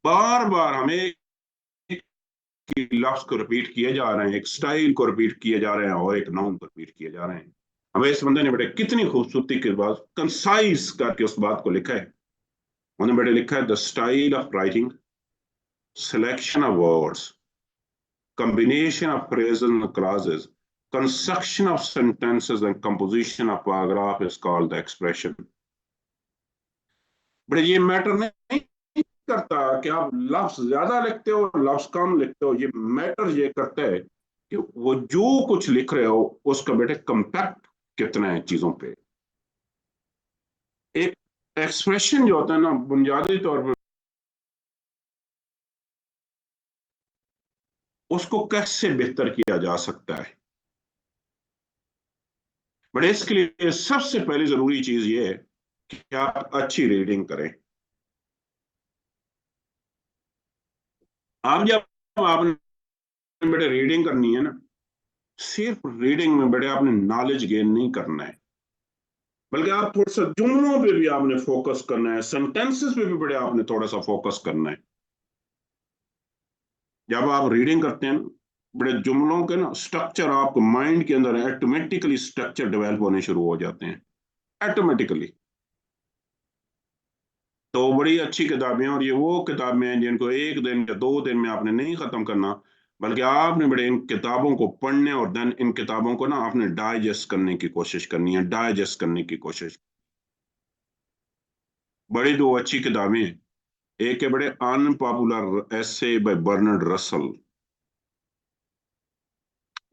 बार बार हमें एक ही लफ्ज को रिपीट किए जा रहे हैं, एक स्टाइल को रिपीट किए जा रहे हैं और एक नाउन को रिपीट किए जा रहे हैं। हमें इस बंदे ने बेटे कितनी खूबसूरती के बाद कंसाइज करके उस बात को लिखा है। उन्होंने बेटे लिखा है the style of writing, selection of words, combination of phrases and clauses, construction of sentences and composition of paragraph is called the expression। But ये मैटर नहीं करता कि आप लफ्ज ज्यादा लिखते हो लफ्ज कम लिखते हो। ये मैटर ये करता है कि वो जो कुछ लिख रहे हो उसका बेटे कंपैक्ट कितना है चीजों पे। एक एक्सप्रेशन जो होता है ना बुनियादी तौर पर उसको कैसे बेहतर किया जा सकता है। बट इसके लिए सबसे पहली जरूरी चीज ये है कि आप अच्छी रीडिंग करें। आप जब आपने बेटे रीडिंग करनी है ना, सिर्फ रीडिंग में बेटे आपने नॉलेज गेन नहीं करना है, बल्कि आप थोड़ा सा जुमलों पे भी आपने फोकस करना है, सेंटेंसेस पे भी बेटे आपने थोड़ा सा फोकस करना है। जब आप रीडिंग करते हैं बड़े जुमलों के ना स्ट्रक्चर आपको माइंड के अंदर ऑटोमेटिकली स्ट्रक्चर डेवलप होने शुरू हो जाते हैं ऑटोमेटिकली। तो बड़ी अच्छी किताबें हैं और ये वो किताबें हैं जिनको एक दिन या 2 दिन में आपने नहीं खत्म करना, बल्कि आपने बड़े इन किताबों को पढ़ने और देन इन किताबों को ना आपने डाइजेस्ट करने की कोशिश करनी है, डाइजेस्ट करने की कोशिश। बड़ी दो अच्छी किताबें हैं। एक है बड़े unpopular essay by Bernard Russell,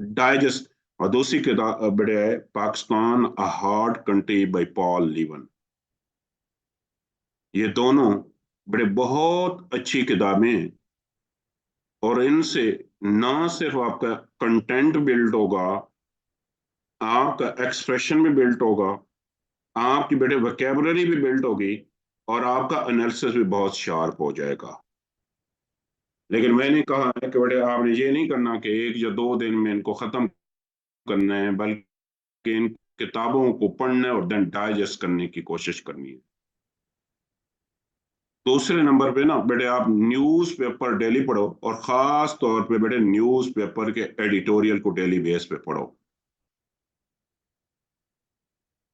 digest. और दूसरी किताब बड़े है Pakistan a hard country by Paul Lieven. ये दोनों बड़े बहुत अच्छी किताबें हैं और इनसे ना सिर्फ आपका कंटेंट बिल्ड होगा, आपका एक्सप्रेशन भी बिल्ड होगा, आपकी बेटे वोकेबलरी भी बिल्ड होगी और आपका एनालिसिस भी बहुत शार्प हो जाएगा। लेकिन मैंने कहा है कि बेटे आपने ये नहीं करना कि 1 या 2 दिन में इनको खत्म करना है, बल्कि इन किताबों को पढ़ना है और देन डाइजेस्ट करने की कोशिश करनी है। दूसरे नंबर पे ना बेटे आप न्यूज पेपर डेली पढ़ो और खास तौर पे बेटे न्यूज पेपर के एडिटोरियल को डेली बेस पे पढ़ो।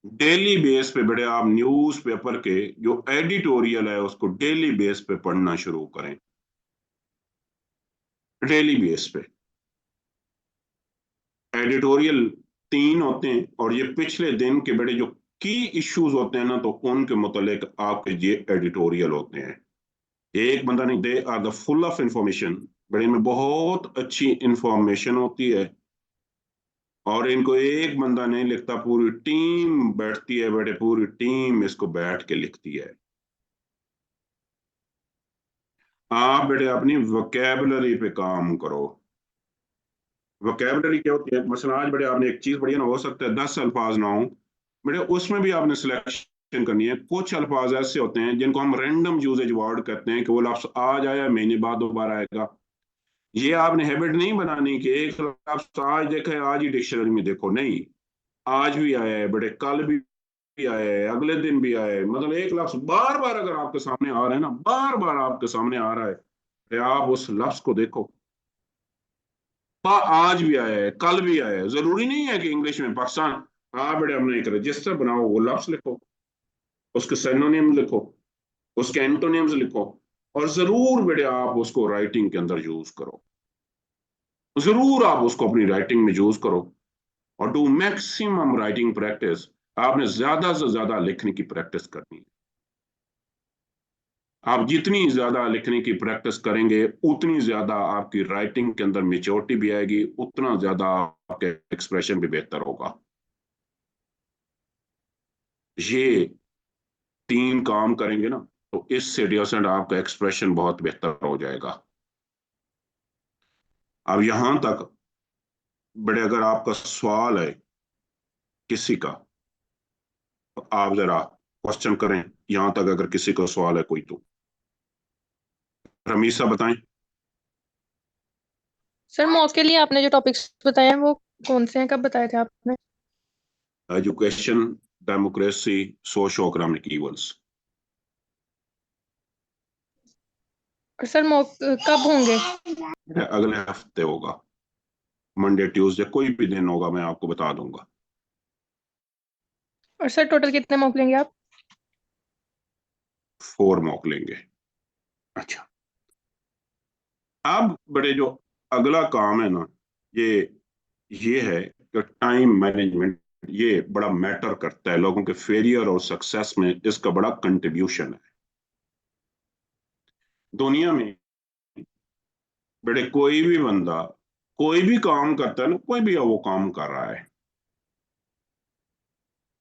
डेली बेस पे बेटे आप न्यूज पेपर के जो एडिटोरियल है उसको डेली बेस पे पढ़ना शुरू करें, डेली बेस पे। एडिटोरियल 3 होते हैं और ये पिछले दिन के बेटे जो की इश्यूज होते हैं ना तो उनके मुतालिक आपके ये एडिटोरियल होते हैं। एक बंदा नहीं, they are the full of information, बड़े इनमें बहुत अच्छी इंफॉर्मेशन होती है और इनको एक बंदा नहीं लिखता, पूरी टीम बैठती है बेटे, पूरी टीम इसको बैठ के लिखती है। आप बेटे अपनी वोकेबलरी पे काम करो। वोकेबलरी क्या होती है, मसला आज बेटे आपने एक चीज पढ़ी है ना, हो सकता है 10 अल्फाज ना हो, बेटे उसमें भी आपने सिलेक्शन करनी है। कुछ अल्फाज ऐसे होते हैं जिनको हम रैंडम यूजेज वर्ड कहते हैं कि वो लफ्ज आज आया महीने बाद दोबारा आएगा। ये आपने हैबिट नहीं बनानी कि एक लफ्ज आज देखा है आज ही डिक्शनरी में देखो, नहीं। आज भी आया है बेटे, कल भी आया है, अगले दिन भी आया है। मतलब एक लफ्ज बार बार अगर आपके सामने आ रहा है ना, बार बार आपके सामने आ रहा है, तो आप उस लफ्ज को देखो। आज भी आया है, कल भी आया है। जरूरी नहीं है कि इंग्लिश में पाकिस्तान, हाँ बेटे हमने एक रजिस्टर बनाओ, वो लफ्ज लिखो, उसके सिनोनिम लिखो, उसके एंटोनिम्स लिखो और जरूर बेटे आप उसको राइटिंग के अंदर यूज करो। जरूर आप उसको अपनी राइटिंग में यूज करो और डू मैक्सिमम राइटिंग प्रैक्टिस। आपने ज्यादा से ज्यादा लिखने की प्रैक्टिस करनी है। आप जितनी ज्यादा लिखने की प्रैक्टिस करेंगे उतनी ज्यादा आपकी राइटिंग के अंदर मेच्योरिटी भी आएगी, उतना ज्यादा आपके एक्सप्रेशन भी बेहतर होगा। ये 3 काम करेंगे ना तो इससे डियोसेंट आपका एक्सप्रेशन बहुत बेहतर हो जाएगा। अब यहां तक बड़े अगर आपका सवाल है किसी का तो आप जरा क्वेश्चन करें। यहां तक अगर किसी का सवाल है कोई तो रमीसा बताएं। सर मॉक के लिए आपने जो टॉपिक्स बताए हैं वो कौन से हैं, कब बताए थे आपने? Education, democracy, socio economic evils. और सर मॉक कब होंगे? अगले हफ्ते होगा, मंडे ट्यूसडे कोई भी दिन होगा, मैं आपको बता दूंगा। और सर टोटल कितने मॉक लेंगे आप? 4 मॉक लेंगे। अच्छा, अब बड़े जो अगला काम है ना, ये है कि टाइम मैनेजमेंट, ये बड़ा मैटर करता है लोगों के फेलियर और सक्सेस में, इसका बड़ा कंट्रीब्यूशन है दुनिया में। बड़े कोई भी बंदा कोई भी काम करता है ना, कोई भी वो काम कर रहा है,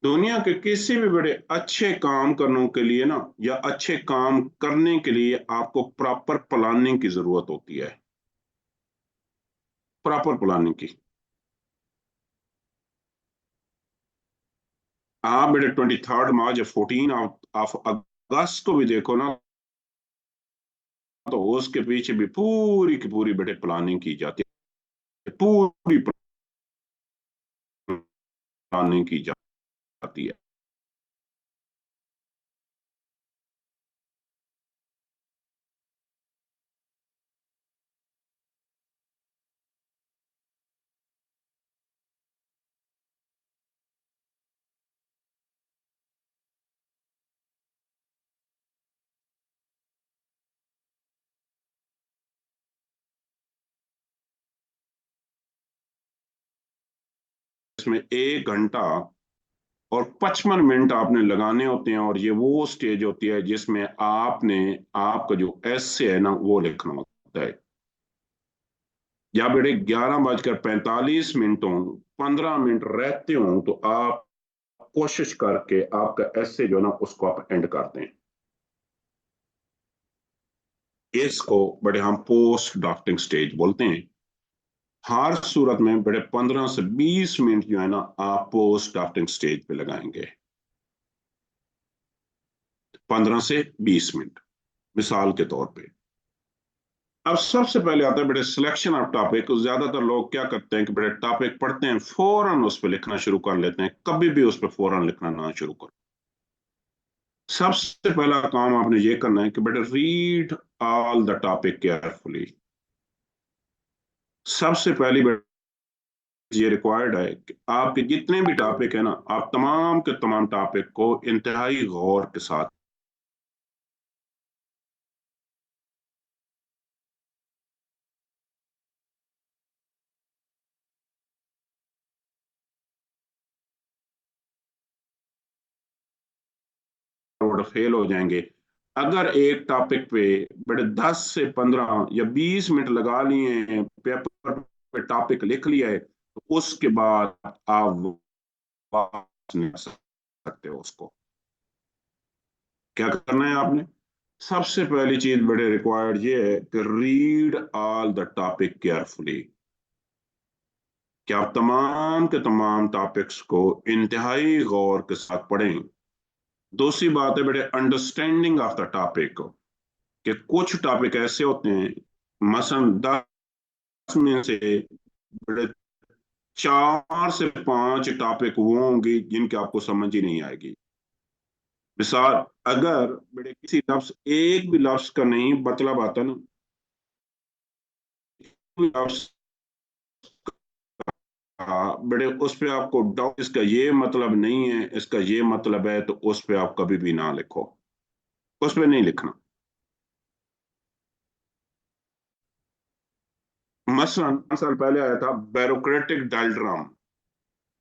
दुनिया के किसी भी बड़े अच्छे काम करने के लिए ना, या अच्छे काम करने के लिए आपको प्रॉपर प्लानिंग की जरूरत होती है, प्रॉपर प्लानिंग की। आप बेटे 23 मार्च या 14 अगस्त को भी देखो ना, तो उसके पीछे भी पूरी की पूरी बेटे प्लानिंग की जाती है, पूरी प्लानिंग की जाती है। इसमें 1 घंटा और 55 मिनट आपने लगाने होते हैं, और ये वो स्टेज होती है जिसमें आपने आपका जो एसे है ना वो लिखना होता है। या बेटे 11:45 हो, 15 मिनट रहते हो, तो आप कोशिश करके आपका एसे जो है ना उसको आप एंड कर दें। इसको बड़े हम पोस्ट ड्राफ्टिंग स्टेज बोलते हैं। हर सूरत में बड़े 15 से 20 मिनट जो है ना आप पोस्ट ड्राफ्टिंग स्टेज पे लगाएंगे, 15 से 20 मिनट, मिसाल के तौर पे। अब सबसे पहले आता है बेटे सिलेक्शन ऑफ टॉपिक। ज्यादातर लोग क्या करते हैं कि बेटे टॉपिक पढ़ते हैं, फौरन उस पर लिखना शुरू कर लेते हैं, कभी भी उस पर फौरन लिखना ना शुरू करो। सबसे पहला काम आपने ये करना है कि बेटे read all the topic carefully. सबसे पहली ये रिक्वायर्ड है कि आपके जितने भी टॉपिक है ना, आप तमाम के तमाम टॉपिक को इंतहाई गौर के साथ फेल हो जाएंगे। अगर एक टॉपिक पे बड़े 10 से 15 या 20 मिनट लगा लिए हैं, पेपर पे टॉपिक लिख लिया है, तो उसके बाद आप वापस नहीं कर सकते हो उसको। क्या करना है आपने? सबसे पहली चीज बड़े रिक्वायर्ड ये है कि read all the topic carefully, कि आप तमाम के तमाम टॉपिक्स को इंतहाई गौर के साथ पढ़ें। दूसरी बात है बेटे अंडरस्टैंडिंग ऑफ द टॉपिक, कि कुछ टॉपिक ऐसे होते हैं, मसलन 10 में से बड़े 4 से 5 टॉपिक वो होंगे जिनके आपको समझ ही नहीं आएगी। मिसाल, अगर बड़े किसी लफ्ज, एक भी लफ्ज का नहीं मतलब आता ना, लफ्ज बड़े उस पे आपको डाउट, इसका ये मतलब नहीं है, इसका ये मतलब है, तो उस पे आप कभी भी ना लिखो, उस पे नहीं लिखना। मसलन 5 साल पहले आया था ब्यूरोक्रेटिक डायग्राम,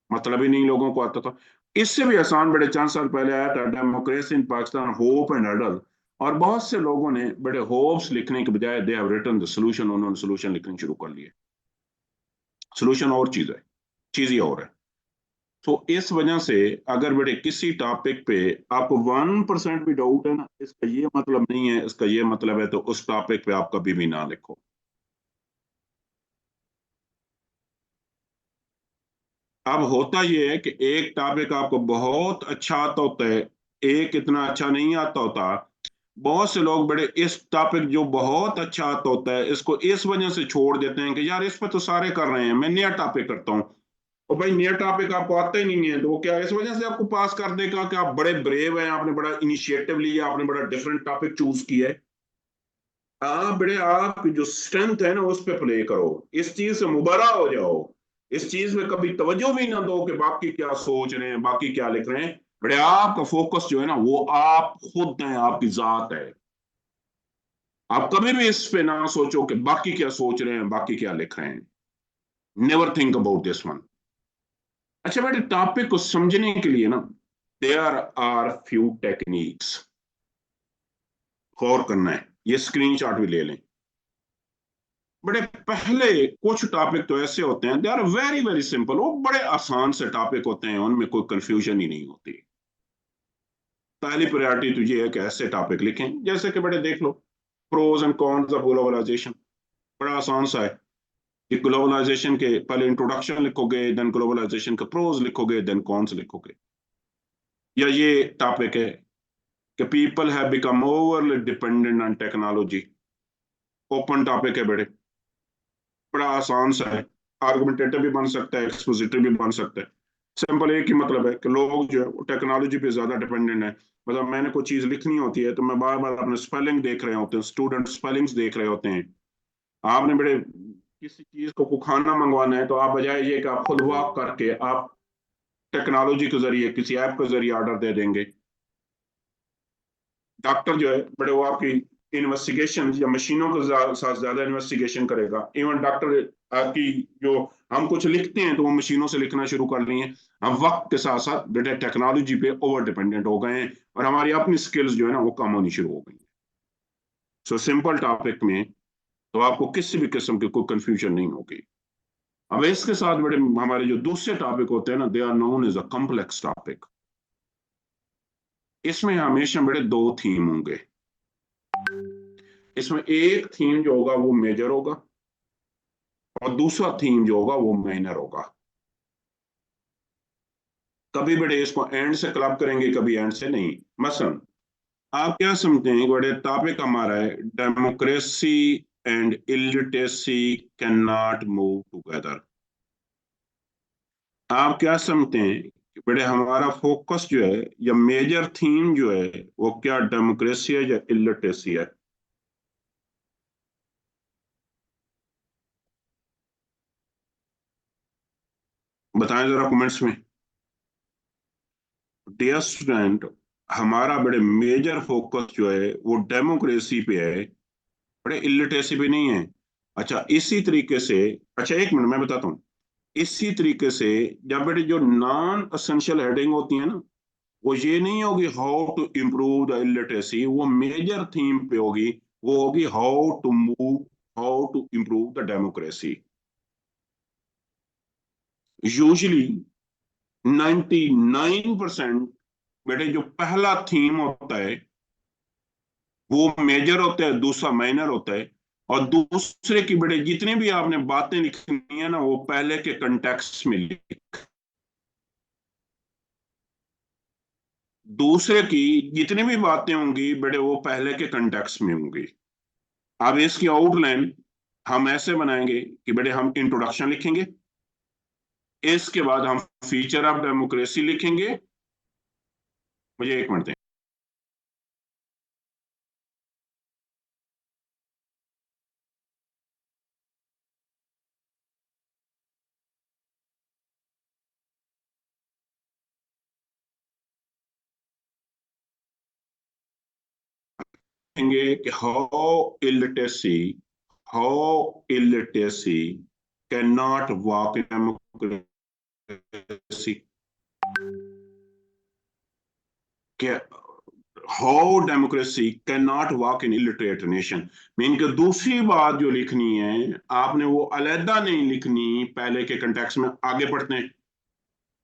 मतलब ही नहीं लोगों को आता था। इससे भी आसान बड़े 4 साल पहले आया था democracy in Pakistan, hope and hurdle. और बहुत से लोगों ने बड़े होप्स लिखने के बजाय they have written the solution, उन्होंने सोल्यूशन लिखनी शुरू कर लिए। सोल्यूशन और चीज है, चीज ही और है। तो इस वजह से अगर बड़े किसी टॉपिक पे आपको 1% भी डाउट है ना, इसका ये मतलब नहीं है, इसका ये मतलब है, तो उस टॉपिक पे आप कभी भी ना लिखो। अब होता ये है कि एक टॉपिक आपको बहुत अच्छा आता होता है, एक इतना अच्छा नहीं आता होता। बहुत से लोग बड़े इस टॉपिक जो बहुत अच्छा आता होता है, इसको इस वजह से छोड़ देते हैं कि यार इस पर तो सारे कर रहे हैं, मैं नया टॉपिक करता हूँ। और भाई नया टॉपिक आपको आता ही नहीं है, तो वो क्या इस वजह से आपको पास कर देगा कि आप बड़े ब्रेव हैं, आपने बड़ा इनिशिएटिव लिया, आपने बड़ा डिफरेंट टॉपिक चूज किया है? आप बड़े आपकी जो स्ट्रेंथ है ना उस पर प्ले करो, इस चीज से मुबरा हो जाओ, इस चीज में कभी तवज्जो भी ना दो कि बाकी क्या सोच रहे हैं, बाकी क्या लिख रहे हैं। बड़े आपका फोकस जो है ना वो आप खुद हैं, आपकी जात है। आप कभी भी इस पे ना सोचो कि बाकी क्या सोच रहे हैं, बाकी क्या लिख रहे हैं। Never think about this one. अच्छा बेटे, टॉपिक को समझने के लिए ना देयर आर फ्यू टेक्निक्स, गौर करना है, ये स्क्रीनशॉट भी ले लें। बड़े पहले कुछ टॉपिक तो ऐसे होते हैं, they are very very simple, वो बड़े आसान से टॉपिक होते हैं, उनमें कोई कंफ्यूजन ही नहीं होती। पहली प्रायोरिटी तो ये है कि ऐसे टॉपिक लिखें जैसे कि बड़े देख लो, pros and cons of globalisation. बड़ा आसान सा है कि ग्लोबलाइजेशन के पहले इंट्रोडक्शन लिखोगे, देन ग्लोबलाइजेशन के प्रोज लिखोगे, देन कॉन्स लिखोगे। या ये टॉपिक है कि people have become overly dependent on technology. Open topic है बेटे, बड़ा आसान सा है, आर्गुमेंटेटिव भी बन सकता है, एक्सपोजिटिव भी बन सकता है। सिंपल एक ही मतलब है कि लोग जो है टेक्नोलॉजी पे ज्यादा डिपेंडेंट है। मतलब मैंने कोई चीज लिखनी होती है तो मैं बार बार अपने स्पेलिंग देख रहे होते हैं, स्टूडेंट स्पेलिंग्स देख रहे होते हैं। आपने बड़े किसी चीज को खाना मंगवाना है तो आप बजाय ये कि आप खुद वॉक करके आप टेक्नोलॉजी के जरिए किसी ऐप के जरिए ऑर्डर दे देंगे। डॉक्टर जो है बड़े वो आपकी इन्वेस्टिगेशन या मशीनों के साथ ज्यादा इन्वेस्टिगेशन करेगा। इवन डॉक्टर आपकी जो हम कुछ लिखते हैं तो वो मशीनों से लिखना शुरू कर रही हैं। हम वक्त के साथ साथ बेटे टेक्नोलॉजी पे ओवर डिपेंडेंट हो गए हैं और हमारी अपनी स्किल्स जो है ना वो कम होनी शुरू हो गई हैं। सो सिंपल टॉपिक में तो आपको किसी भी किस्म की कोई कंफ्यूजन नहीं होगी। अब इसके साथ बड़े हमारे जो दूसरे टॉपिक होते हैं ना, they are known as a complex topic. इसमें हमेशा बड़े दो थीम होंगे। इसमें एक थीम जो होगा वो मेजर होगा और दूसरा थीम जो होगा वो माइनर होगा। कभी बड़े इसको एंड से क्लब करेंगे, कभी एंड से नहीं। मसलन आप क्या समझते हैं, बड़े टॉपिक हमारा है democracy and illiteracy can not move together. आप क्या समझते हैं कि बड़े हमारा फोकस जो है या मेजर थीम जो है वो क्या डेमोक्रेसी है या इलिटरेसी है? बताएं जरा कमेंट्स में। डियर स्टूडेंट, हमारा बड़े मेजर फोकस जो है वो डेमोक्रेसी पे है, बड़े इलिटरेसी पे नहीं है। अच्छा इसी तरीके से, अच्छा एक मिनट मैं बताता हूँ। इसी तरीके से जब बेटे जो नॉन असेंशियल हेडिंग होती है ना, वो ये नहीं होगी how to improve the illiteracy, वो मेजर थीम पे होगी। वो होगी how to improve the democracy. Usually 99% बेटे जो पहला थीम होता है वो मेजर होता है, दूसरा माइनर होता है। और दूसरे की बेटे जितनी भी आपने बातें लिखनी है ना वो पहले के कंटेक्स्ट में लिख, दूसरे की जितनी भी बातें होंगी बेटे वो पहले के कंटेक्स्ट में होंगी। अब इसकी आउटलाइन हम ऐसे बनाएंगे कि बेटे हम इंट्रोडक्शन लिखेंगे, इसके बाद हम फीचर ऑफ डेमोक्रेसी लिखेंगे। मुझे एक मिनट दें। लिखेंगे कि how illiteracy can not walk in democracy. How democracy can not walk in illiterate nation. Mean के दूसरी बात जो लिखनी है आपने वो अलहदा नहीं लिखनी, पहले के कंटेक्स्ट में आगे पढ़ते हैं।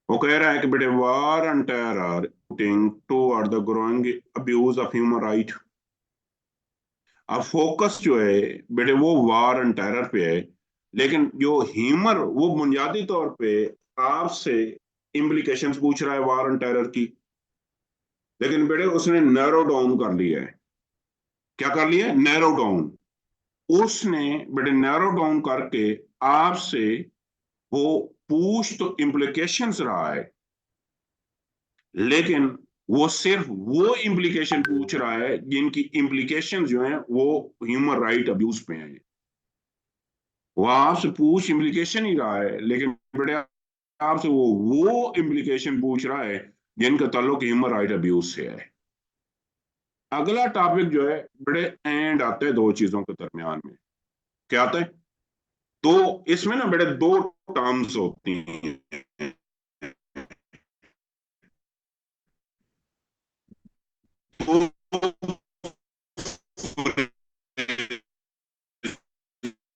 वो कह रहा है कि बेटे war and terror toward the growing abuse of human right. अब फोकस जो है बेटे वो वार एंड टेरर पे है, लेकिन जो ह्यूमर वो बुनियादी तौर पे आपसे इम्प्लीकेशंस पूछ रहा है वार एंड टेरर की। लेकिन बेटे उसने नैरो डाउन कर लिया है। क्या कर लिया? Narrow down. उसने बेटे नैरो डाउन करके आपसे वो पूछ तो इम्प्लीकेशंस रहा है, लेकिन वो सिर्फ वो इम्प्लीकेशन पूछ रहा है जिनकी इम्प्लीकेशन जो है वो ह्यूमन राइट अब्यूज पे है। वो आपसे पूछ इम्प्लीकेशन ही रहा है, लेकिन बड़े आपसे वो इम्प्लीकेशन पूछ रहा है जिनका ताल्लुक ह्यूमन राइट अब्यूज से है। अगला टॉपिक जो है बड़े एंड आते हैं दो चीजों के दरमियान में। क्या आता है? तो इसमें ना बड़े दो टर्म्स होती हैं। दो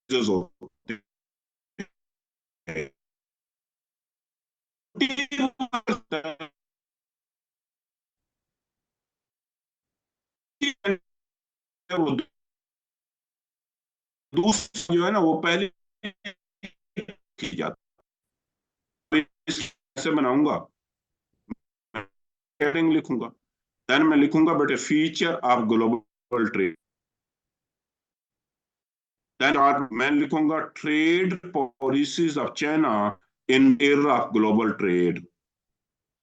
phrases होते हैं। वो दूसरी जो है ना वो पहले की जाती है। कैसे बनाऊंगा? हेडिंग लिखूंगा, देन मैं लिखूंगा बेटे feature of global trade, then मैं लिखूंगा trade policies of China in era of global trade,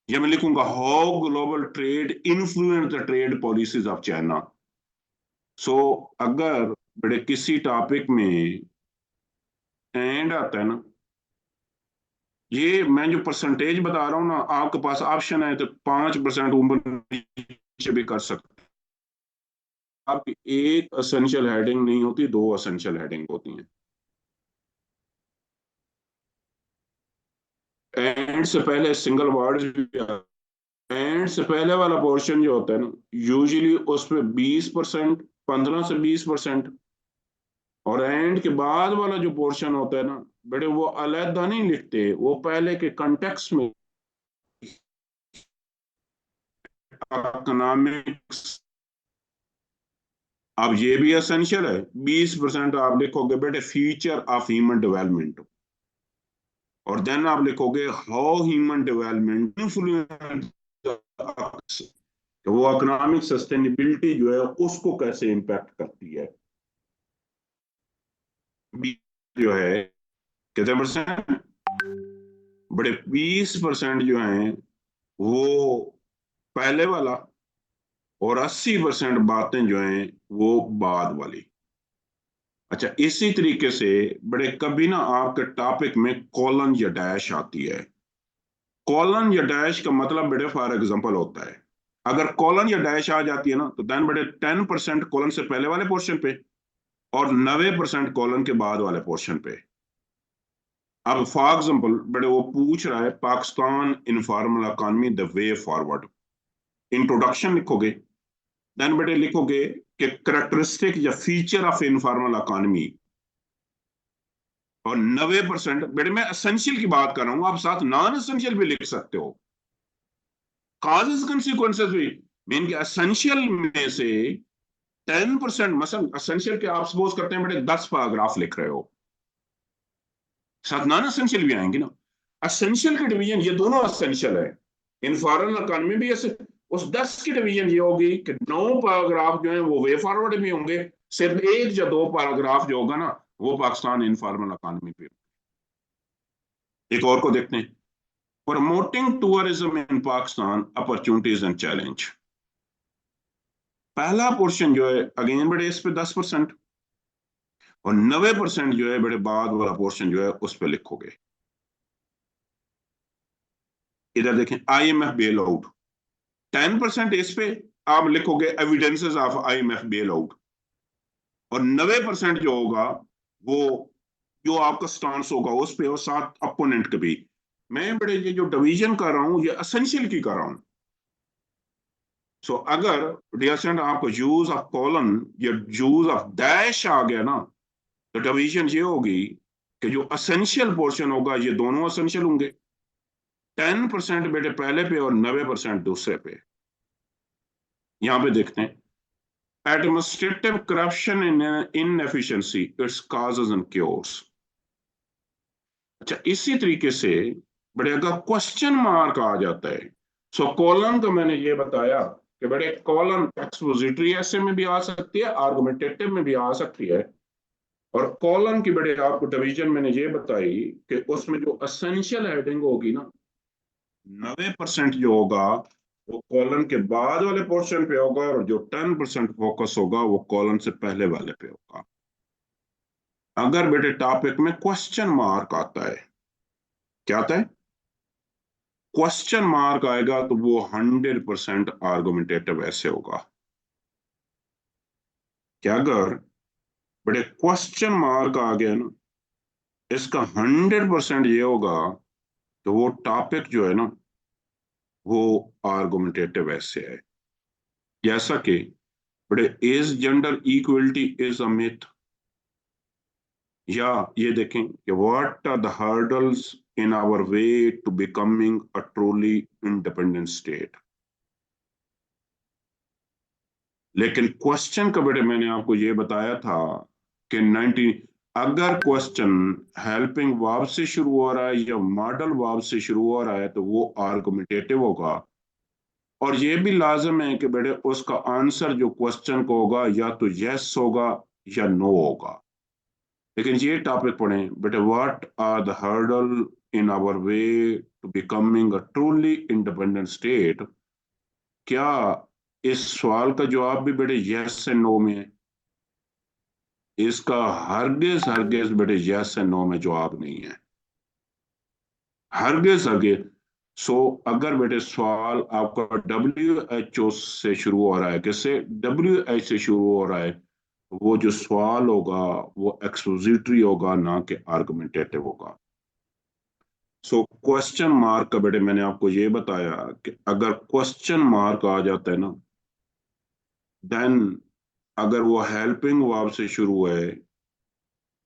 या मैं लिखूंगा how global trade influence the trade policies of China. So अगर बेटे किसी टॉपिक में एंड आता है ना, ये मैं जो परसेंटेज बता रहा हूँ ना, आपके पास ऑप्शन है तो 5% ऊपर नीचे भी कर सकते हैं। आपकी एक असेंशियल हेडिंग नहीं होती, दो असेंशियल हेडिंग होती हैं। एंड से पहले सिंगल वर्ड भी, एंड से पहले वाला पोर्शन जो होता है ना, यूजुअली उसमें 20%, 15 से 20%, और एंड के बाद वाला जो पोर्शन होता है ना बेटे, वो अलहदा नहीं लिखते, वो पहले के कंटेक्स्ट में इकोनॉमिक्स। अब ये भी एसेंशियल है, 20% आप लिखोगे बेटे फीचर ऑफ ह्यूमन डेवलपमेंट, और देन आप लिखोगे हाउ ह्यूमन डेवलपमेंट इन्फ्लुएंस, वो इकोनॉमिक सस्टेनेबिलिटी जो है उसको कैसे इम्पैक्ट करती है। जो है कितने परसेंट? बड़े 20% जो है वो पहले वाला, और 80% बातें जो हैं वो बाद वाली। अच्छा, इसी तरीके से बड़े कभी ना आपके टॉपिक में कॉलन या डैश आती है। कॉलन या डैश का मतलब बड़े फॉर एग्जांपल होता है, अगर कॉलन या डैश आ जाती है ना तो देन बड़े 10% कॉलन से पहले वाले पोर्शन पे और 90% कॉलन के बाद वाले पोर्शन पे। अब फॉर एग्जांपल बड़े वो पूछ रहा है Pakistan informal economy the way forward, introduction लिखोगे, देन बेटे लिखोगे कि करेक्टरिस्टिक या फीचर ऑफ इनफॉर्मल इकोनॉमी, और 90% बेटे मैं एसेंशियल की बात कर रहा हूं, आप साथ नॉन एसेंशियल भी लिख सकते हो, कॉजेस कंसिक्वेंसेस भी। मीन के एसेंशियल में से 10%, मसलन एसेंशियल के आप सपोज करते हैं बेटे 10 पैराग्राफ लिख रहे हो, साथ नॉन एसेंशियल भी आएंगे ना। एसेंशियल की डिवीजन ये दोनों एसेंशियल है, इनफॉर्मल इकोनॉमी भी ऐसे। उस 10 की डिवीजन ये होगी कि 9 पैराग्राफ जो है वो वे फॉरवर्ड भी होंगे, सिर्फ एक या दो पैराग्राफ जो होगा ना वो पाकिस्तान इनफॉर्मल इकोनॉमी पे। एक और को देखते हैं, promoting tourism in Pakistan opportunities and challenge. पहला पोर्शन जो है अगेन बड़े इस पे 10%, और 90% जो है बड़े बाद वाला पोर्शन जो है उस पर लिखोगे। इधर देखें IMF बेल आउट, 10% इस पे आप लिखोगे evidences of IMF bail out, और 90% जो होगा वो जो आपका स्टांस होगा उस पे, और साथ अपोनेंट के भी। मैं बड़े ये जो डिवीजन कर रहा हूं ये एसेंशियल की कर रहा हूं। सो अगर डियरसेंट आपको यूज ऑफ कॉलन या यूज ऑफ डैश आ गया ना, तो डिवीजन ये होगी कि जो एसेंशियल पोर्शन होगा ये दोनों एसेंशियल होंगे, 10% बेटे पहले पे और 90% दूसरे पे। यहां पे देखते हैं administrative corruption in inefficiency it's causes and cures. अच्छा, इसी तरीके से बड़े अगर क्वेश्चन मार्क आ जाता है, सो कॉलम तो मैंने ये बताया कि बड़े कॉलम एक्सपोजिटरी ऐसे में भी आ सकती है, आर्गुमेंटेटिव में भी आ सकती है, और कॉलम की बड़े आपको डिवीजन मैंने ये बताई कि उसमें जो असेंशियल हेडिंग होगी ना, 90% जो होगा वो कॉलन के बाद वाले पोर्शन पे होगा, और जो 10% फोकस होगा वो कॉलन से पहले वाले पे होगा। अगर बेटे टॉपिक में क्वेश्चन मार्क आता है, क्या आता है, क्वेश्चन मार्क आएगा, तो वो 100% आर्गुमेंटेटिव ऐसे होगा। क्या अगर बेटे क्वेश्चन मार्क आ गया ना, इसका 100% ये होगा तो वो टॉपिक जो है ना वो आर्गुमेंटेटिव ऐसे है। जैसा कि बड़े is gender equality is a myth, या ये देखें कि what are the hurdles in our way to becoming a truly independent state. लेकिन क्वेश्चन का बेटे मैंने आपको ये बताया था कि 90, अगर क्वेश्चन हेल्पिंग वर्ब से शुरू हो रहा है या मॉडल वर्ब से शुरू हो रहा है तो वो आर्गुमेंटेटिव होगा। और ये भी लाजम है कि बेटे उसका आंसर जो क्वेश्चन को होगा या तो यस होगा या नो होगा। लेकिन ये टॉपिक पढ़ें बेटे, what are the hurdle in our way to becoming a truly independent state. क्या इस सवाल का जवाब भी बेटे यस से नो में है? इसका हरगिज हरगिज बेटे यस से नो में जवाब नहीं है, हरगिज हरगिज। सो अगर बेटे सवाल आपका WHO से शुरू हो रहा है, किससे, WH से शुरू हो रहा है, वो जो सवाल होगा वो एक्सपोजिटरी होगा, ना कि आर्गुमेंटेटिव होगा। सो क्वेश्चन मार्क का बेटे मैंने आपको ये बताया कि अगर क्वेश्चन मार्क आ जाता है ना, देन अगर वो हेल्पिंग वर्ब से शुरू है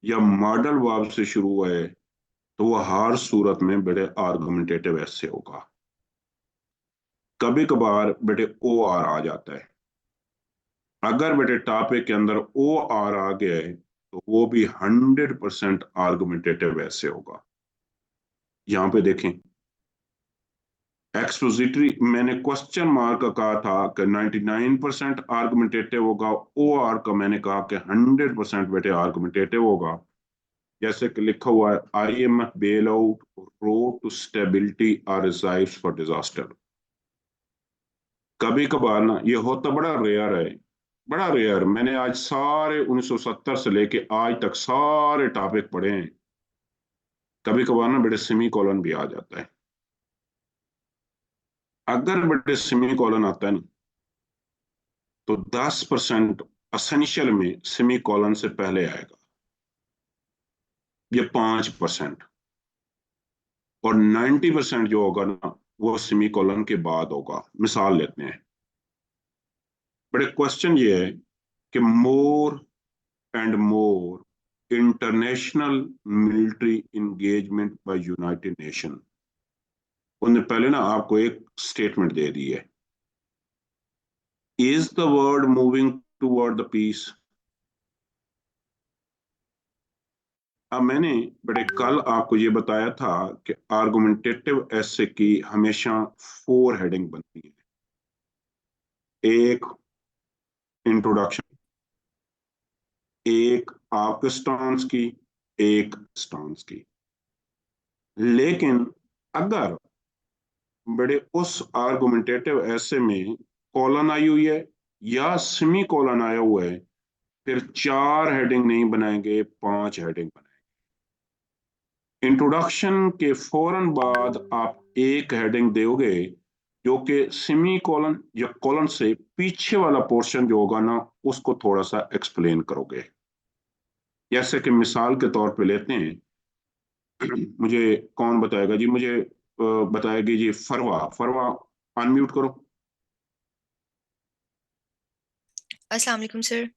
या मॉडल वर्ब से शुरू है तो वो हर सूरत में बेटे आर्गुमेंटेटिव ऐसे होगा। कभी कभार बेटे ओ आर आ जाता है। अगर बेटे टॉपिक के अंदर ओ आर आ गया है तो वो भी 100% आर्गुमेंटेटिव ऐसे होगा। यहां पे देखें, एक्सपोजिटरी मैंने क्वेश्चन मार्क का कहा था कि 99% आर्गुमेंटेटिव होगा, ओ आर का मैंने कहा कि 100% बेटे आर्गुमेंटेटिव होगा। जैसे कि लिखा हुआ है, IMF bail out, road to stability or reserves for disaster. कभी कभार ना ये होता बड़ा रेयर है, बड़ा रेयर। मैंने आज सारे 1970 से लेके आज तक सारे टॉपिक पढ़े हैं, कभी कभार ना बेटे सेमी कॉलन भी आ जाता है। अगर बेटे सेमी कॉलन आता है ना तो 10% असेंशियल में सेमी कॉलन से पहले आएगा, ये 5%। और 90% जो होगा ना वो सेमी कॉलन के बाद होगा। मिसाल लेते हैं, बड़े क्वेश्चन ये है कि more and more international military engagement by United Nation. उन्होंने पहले ना आपको एक स्टेटमेंट दे दी है, is the world moving toward the peace. अब मैंने बड़े कल आपको ये बताया था कि आर्गुमेंटेटिव ऐसे की हमेशा 4 हेडिंग बनती है। एक इंट्रोडक्शन, एक आपके स्टांस की, एक स्टांस की। लेकिन अगर बड़े उस आर्गुमेंटेटिव ऐसे में कॉलन आई हुई है या सेमी कॉलन आया हुआ है, फिर 4 हेडिंग नहीं बनाएंगे, 5 हेडिंग बनाएंगे। इंट्रोडक्शन के फौरन बाद आप एक हेडिंग दोगे जो कि सेमी कॉलन या कॉलन से पीछे वाला पोर्शन जो होगा ना उसको थोड़ा सा एक्सप्लेन करोगे। जैसे कि मिसाल के तौर पे लेते हैं, मुझे कौन बताएगा जी, मुझे बताएगी जी फरवा। फरवा अनम्यूट करो। अस्सलाम वालेकुम सर।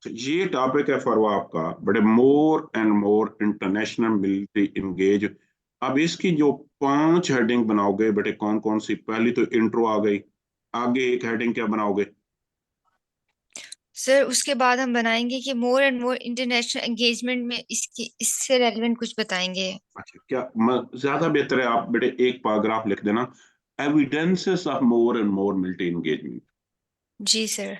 ये टॉपिक है फरवा आपका, बड़े मोर and more international military engage. अब इसकी जो 5 हेडिंग बनाओगे बेटे, कौन कौन सी, पहली तो इंट्रो आ गई, आगे एक हेडिंग क्या बनाओगे? सर उसके बाद हम बनाएंगे कि more and more international engagement में इसकी इससे रेलेवेंट कुछ बताएंगे। अच्छा, क्या ज्यादा बेहतर है आप बेटे एक पैराग्राफ लिख देना, evidences of more and more military engagement. जी सर।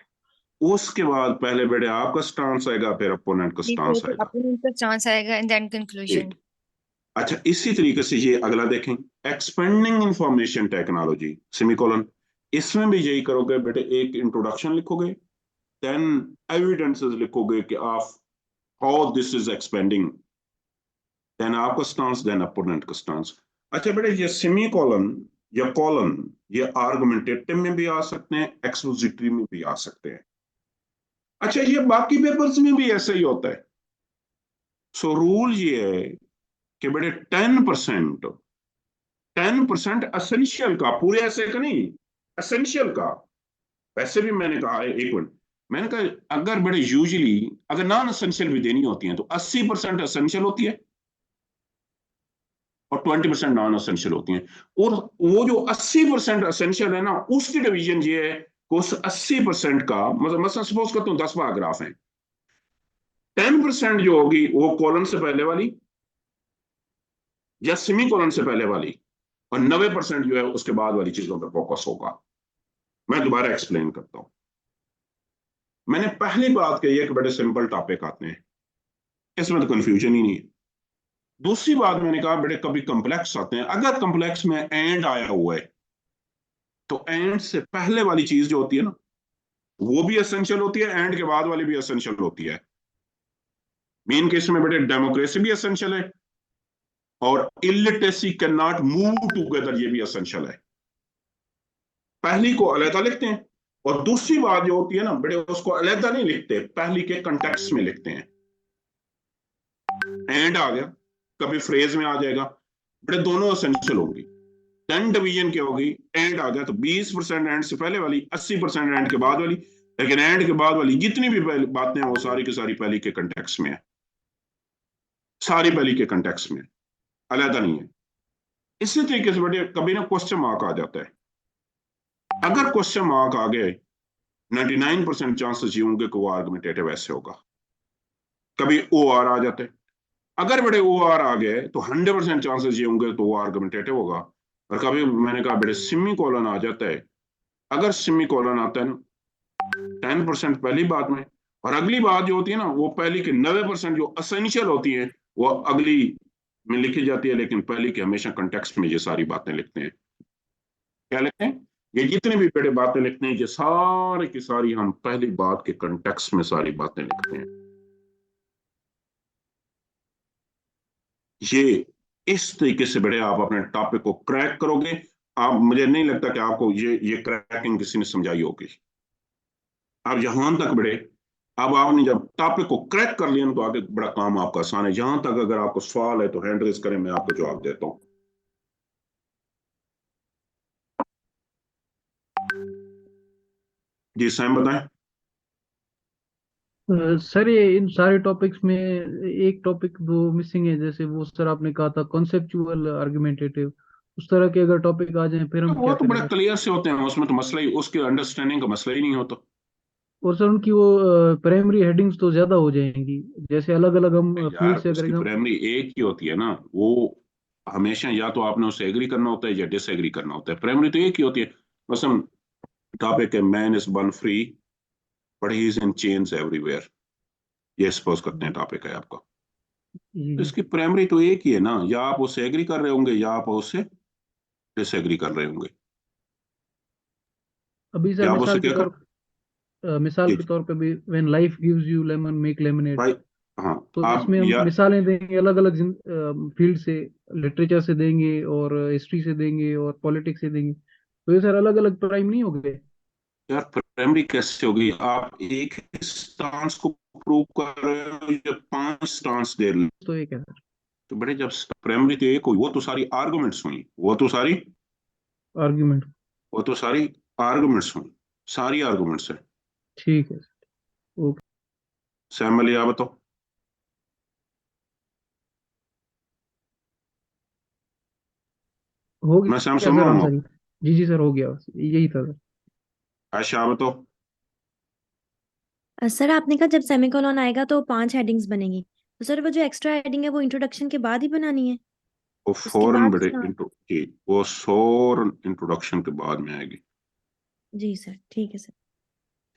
उसके बाद पहले बेटे आपका स्टांस आएगा, फिर अपोनेंट का जी सर, स्टांस फिर आएगा। अपोनेंट का चांस आएगा एंड देन कंक्लूजन। ठीक। अच्छा, इसी तरीके से ये अगला देखें, एक्सपेंडिंग इंफॉर्मेशन टेक्नोलॉजी सेमीकोलन। इसमें भी यही करोगे बेटे, एक इंट्रोडक्शन लिखोगे, देन एविडेंसेस लिखोगे कि आप how this is expanding, then आपका स्टांस, देन अपोनेंट का स्टांस। अच्छा बेटे, ये सेमी कॉलन या कॉलन, ये आर्गुमेंटेटिव में भी आ सकते हैं, एक्सपोजिटरी में भी आ सकते हैं। अच्छा, ये बाकी पेपर्स में भी ऐसा ही होता है। सो रूल ये है कि बेटे 10%, 10% असेंशियल का, पूरे ऐसे का नहीं, असेंशियल का। वैसे भी मैंने कहा, एक मिनट, मैंने कहा अगर बड़े यूजुअली अगर नॉन असेंशियल भी देनी होती है तो 80% असेंशियल होती है और 20% नॉन असेंशियल होती हैं। और वो जो 80% असेंशियल है ना, उसकी डिवीजन ये है कि उस 80% का मतलब सपोज करता हूँ 10 पैराग्राफ हैं, 10% जो होगी वो कॉलन से पहले वाली या सेमी कॉलन से पहले वाली, और 90% जो है उसके बाद वाली चीजों पर फोकस होगा। मैं दोबारा एक्सप्लेन करता हूं। मैंने पहली बात कही है कि बड़े सिंपल टॉपिक आते हैं, इसमें तो कंफ्यूजन ही नहीं है। दूसरी बात मैंने कहा बेटे कभी कॉम्प्लेक्स आते हैं, अगर कॉम्प्लेक्स में एंड आया हुआ है तो एंड से पहले वाली चीज जो होती है ना, वो भी एसेंशियल होती है, एंड के बाद वाली भी एसेंशियल होती है। मेन केस में बेटे डेमोक्रेसी भी एसेंशियल है और illiteracy can not move together, ये भी एसेंशियल है। पहली को अलग लिखते हैं और दूसरी बात जो होती है ना बेटे, उसको अलग नहीं लिखते, पहली के कंटेक्स्ट में लिखते हैं। एंड आ गया, कभी फ्रेज में आ जाएगा, बेटे दोनों एसेंशियल होंगी। 10 डिवीजन क्या होगी, एंड आ गया तो 20% एंड से पहले वाली, 80% एंड के बाद वाली। लेकिन एंड के बाद वाली जितनी भी बातें हैं वो सारी की सारी पहली के कंटेक्स्ट में है, सारी पहली के कंटेक्स्ट में, अलग नहीं है। इसी तरीके से बेटे कभी ना क्वेश्चन मार्क आ जाता है, अगर क्वेश्चन मार्क आ गए 99% चांसेस ये होंगे कि वो आर्गुमेंटेटिव ऐसे होगा। कभी ओ आर आ जाते हैं, अगर बेटे ओ आर आ गए तो 100% चांसेस ये होंगे तो वो आर्गुमेंटेटिव होगा। और कभी मैंने कहा बेटे सेमी कॉलन आ जाता है, अगर सेमी कॉलन आता है ना 10% पहली बात में, और अगली बात जो होती है ना वो पहली के 90% जो असेंशियल होती है वो अगली में लिखी जाती है, लेकिन पहली के हमेशा कंटेक्स्ट में ये सारी बातें लिखते हैं। क्या लिखते हैं, ये जितनी भी बड़े बातें लिखते हैं ये सारी की सारी हम पहली बात के कंटेक्स्ट में सारी बातें लिखते हैं। ये इस तरीके से बड़े आप अपने टॉपिक को क्रैक करोगे। आप, मुझे नहीं लगता कि आपको ये क्रैकिंग किसी ने समझाई होगी। अब यहां तक बड़े, अब आपने जब टॉपिक को क्रैक कर लिया तो आगे बड़ा काम आपका आसान है। यहां तक अगर आपको सवाल है तो हैंड रेज करें, मैं आपको जवाब देता हूं। जी सैम बताएं। सर ये इन सारे टॉपिक्स में एक टॉपिक वो मिसिंग है, जैसे वो सर आपने कहा था कॉन्सेप्चुअल आर्गुमेंटेटिव, उस तरह के अगर टॉपिक आ जाएं फिर हम वो क्या तो करें बड़े सर? क्लियर से होते हैं, उसमें तो मसला ही, उसके अंडरस्टैंडिंग का मसला ही नहीं होता। और सर उनकी वो प्राइमरी हेडिंग्स तो ज्यादा हो जाएंगी, जैसे अलग अलग हम यार फील्ड से अगर उसकी एकदम। प्राइमरी एक ही होती है ना, वो हमेशा या तो आपने उससे एग्री करना होता है या डिसएग्री करना होता है, प्राइमरी तो एक ही होती है। बस हम टॉपिक है man is one free but he is in chains everywhere, ये सपोज करते हैं टॉपिक है आपका। जी तो जी। इसकी प्राइमरी तो एक ही है ना, या आप उससे एग्री कर रहे होंगे या आप उससे डिसएग्री कर रहे होंगे। अभी सर या आप उससे मिसाल के क्या कर, तौर मिसाल जी के तौर पे भी when life gives you lemon make lemonade, भाई, हाँ तो आप इसमें हम या मिसालें देंगे अलग अलग फील्ड से, लिटरेचर से देंगे और हिस्ट्री से देंगे और पॉलिटिक्स से देंगे, तो ये सर अलग अलग प्राइम नहीं हो गए? यार प्राइमरी कैसे होगी, आप एक स्टांस को प्रूव कर रहे हो या 5 स्टांस दे रहे हो। तो ये क्या सर? तो बेटे जब प्राइमरी तो एक हुई, वो तो सारी आर्गुमेंट्स हुई, आर्ग्यूमेंट। वो तो सारी आर्गुमेंट्स हुई, सारी आर्गुमेंट्स है। ठीक है सर, ओके। सैम अली आप बताओ। हो मैं सैम गया सुन सर रहा हूँ आंसर? आप। जी जी सर, हो गया, बस यही था सर। आयशा आप बताओ। सर आपने कहा जब सेमीकोलन आएगा तो 5 हेडिंग्स बनेंगी, तो सर वो जो एक्स्ट्रा हेडिंग है वो इंट्रोडक्शन के बाद ही बनानी है? वो उसके फौरन बाद बेटे उसमें इंट्रो जी, वो फौरन इंट्रोडक्शन के बाद में आएगी। जी सर, ठीक है सर।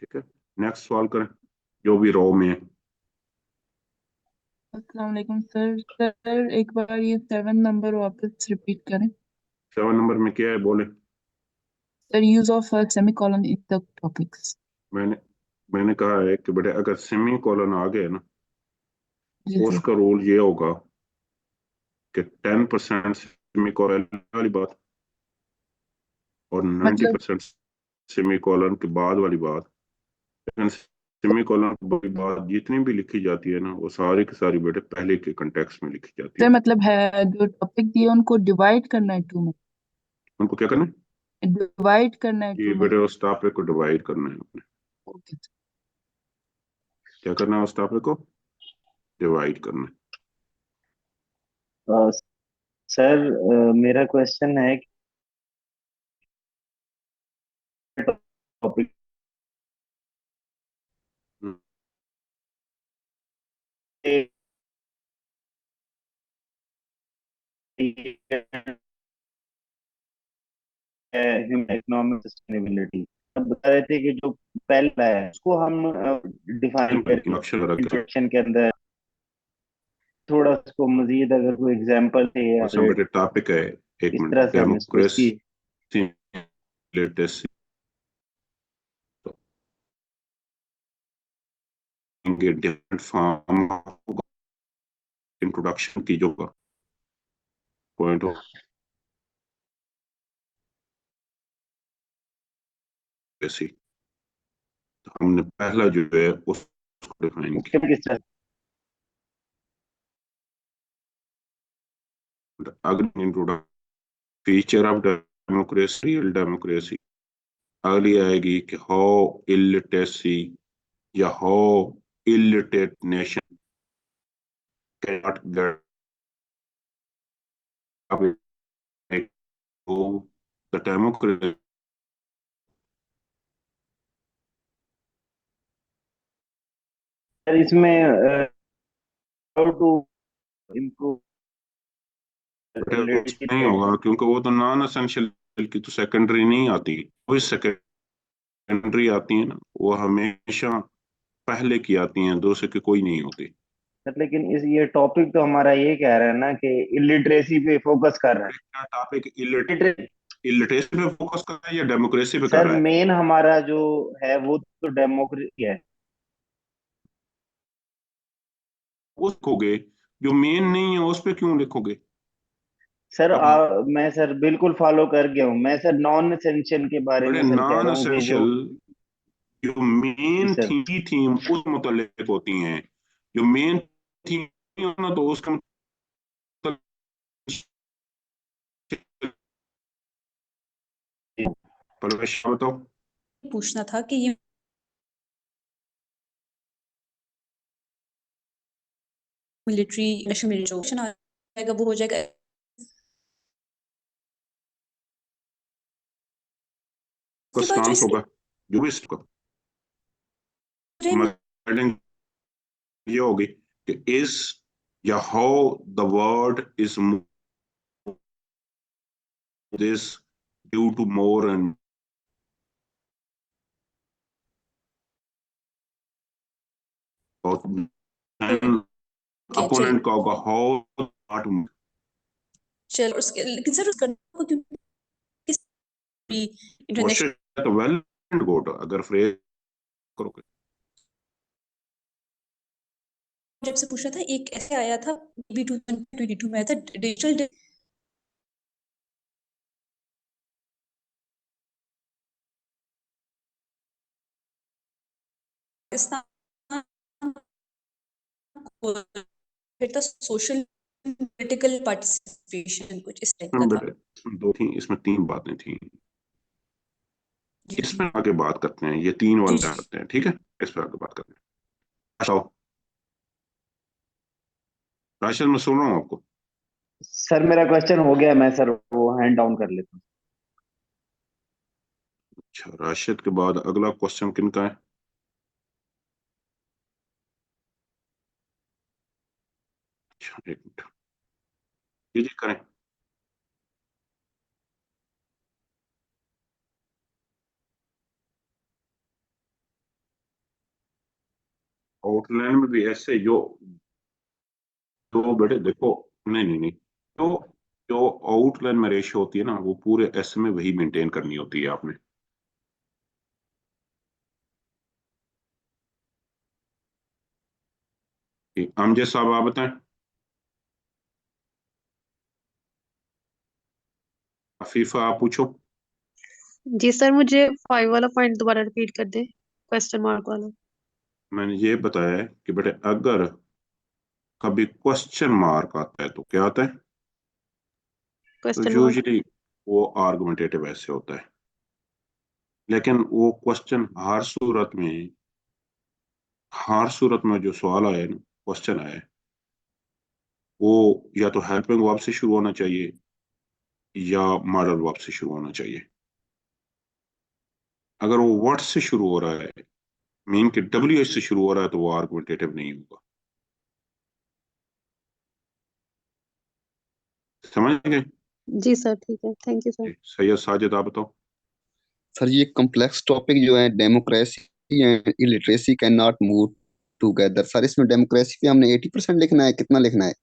ठीक है, नेक्स्ट सवाल करें जो भी रो में है। अस्सलाम वालेकुम सर। सर एक बार ये 7 नंबर वापस रिपीट करें। 7 नंबर में क्या है बोले। The use of a semicolon in the topics. मैंने कहा है कि बेटे अगर सेमी कॉलन आ गए ना जी सर। उसका रूल ये होगा कि 10% सेमी कॉलन वाली बात और 90% सेमी कॉलन के बाद वाली बात। सेमी कॉलन की बात जितनी भी लिखी जाती है ना वो सारी की सारी बेटे पहले के कंटेक्स्ट में लिखी जाती सर है। मतलब है जो टॉपिक दिए उनको डिवाइड करना है 2 में, उनको क्या करना है? डिवाइड करना है ये 2 में। बेटे उस टॉपिक को डिवाइड करना है आपने। ओके क्या करना है? उस टॉपिक को डिवाइड करना है। सर मेरा क्वेश्चन है टॉपिक हम्म, इकोनॉमिक सस्टेनेबिलिटी बता रहे थे कि जो पहला है उसको हम डिफाइन करके इंट्रोडक्शन वगैरह के इंट्रोडक्शन के अंदर थोड़ा उसको मजीद अगर कोई एग्जांपल थे या साथ बेटे टॉपिक है एक इस मिनट तरह से हम इसको इसकी democracy latest different form introduction की जो पॉइंट हो ऐसी तो हमने पहला जो है उसको डिफाइन उसके किया। किस तरह अगली introduction feature of democracy real democracy. अगली आएगी कि हाउ इलिटरेसी या how illiterate nation can not get the democracy. इसमें हाउ टू इम्प्रूव नहीं होगा क्योंकि वो तो नॉन एसेंशियल की तो सेकेंडरी नहीं आती। वो सेकेंडरी आती है ना वो हमेशा पहले की आती हैं, दूसरे की कोई नहीं होती। लेकिन इस ये टॉपिक तो हमारा ये कह रहा है ना कि इलिटरेसी पे फोकस कर रहा है। क्या टॉपिक Illiterate- इलिटरेसी पे फोकस कर रहा है या डेमोक्रेसी पे कर सर रहा है? मेन हमारा जो है वो तो डेमोक्रेसी है। वो लिखोगे, जो मेन नहीं है उस पे क्यों लिखोगे? सर अब मैं सर बिल्कुल फॉलो कर गया हूँ। मैं सर नॉन एसेंशियल के बारे बड़े में सर कह नॉन रहा हूँ कि जो एसेंशियल जो जी मेन सर थीम उस मुतालिक होती हैं। जो मेन थीम ना तो उसका मतलब परवेश बताओ। पूछना था कि ये मिलिट्री नेशनल मिलिट्री ऑप्शन आएगा वो हो जाएगा का उसके बाद जो स्टांस इसके होगा जो भी इसका बारे में हेडिंग ये होगी कि इज या how the word is this due to more and क्या चल opponent का होगा how not चल उसके लेकिन सर उसका किस international question well and good अगर फ्रेज करोगे। जब से पूछा था एक ऐसे आया था बी 2022 में आया था डिजिटल पाकिस्तान को फिर था सोशल पॉलिटिकल पार्टिसिपेशन कुछ इस टाइप का था। बेटे इसमें दो थी, इसमें तीन बातें थी। जी इसमें आगे बात करते हैं, ये तीन जी वाला करते हैं, ठीक है? इस पर आगे बात करते हैं। अच्छा राशिद मैं सुन रहा हूँ आपको। सर मेरा क्वेश्चन हो गया। मैं सर वो हैंड डाउन कर लेता हूँ। अच्छा राशिद के बाद अगला क्वेश्चन किनका है? अच्छा एक मिनट जी जी करें। आउटलाइन में भी ऐसे जो दो बेटे देखो नहीं नहीं नहीं तो जो आउटलाइन में रेशियो होती है ना, वो पूरे एस में वही मेंटेन करनी होती है आपने। अमजद साहब आप बताएं। अफीफा आप पूछो। जी सर, मुझे 5 वाला पॉइंट दोबारा रिपीट कर दे, क्वेश्चन मार्क वाला। मैंने ये बताया है कि बेटे अगर कभी क्वेश्चन मार्क आता है तो क्या आता है, तो क्वेश्चन मार्क। यूजुअली वो आर्गुमेंटेटिव ऐसे होता है, लेकिन वो क्वेश्चन हर सूरत में जो सवाल आया है ना, क्वेश्चन आया है, वो या तो हेल्पिंग वर्ब से शुरू होना चाहिए या मॉडल वर्ब से शुरू होना चाहिए। अगर वो व्हाट से शुरू हो रहा है, मीन के WH से शुरू हो रहा है, तो वो आर्गुमेंटेटिव नहीं होगा। समझ गए? जी सर, ठीक है, thank you sir. Syed Sajid आप बताओ। सर ये कॉम्प्लेक्स टॉपिक जो है democracy and illiteracy can not move together. Sir इसमें डेमोक्रेसी पे हमने 80% लिखना है, कितना लिखना है?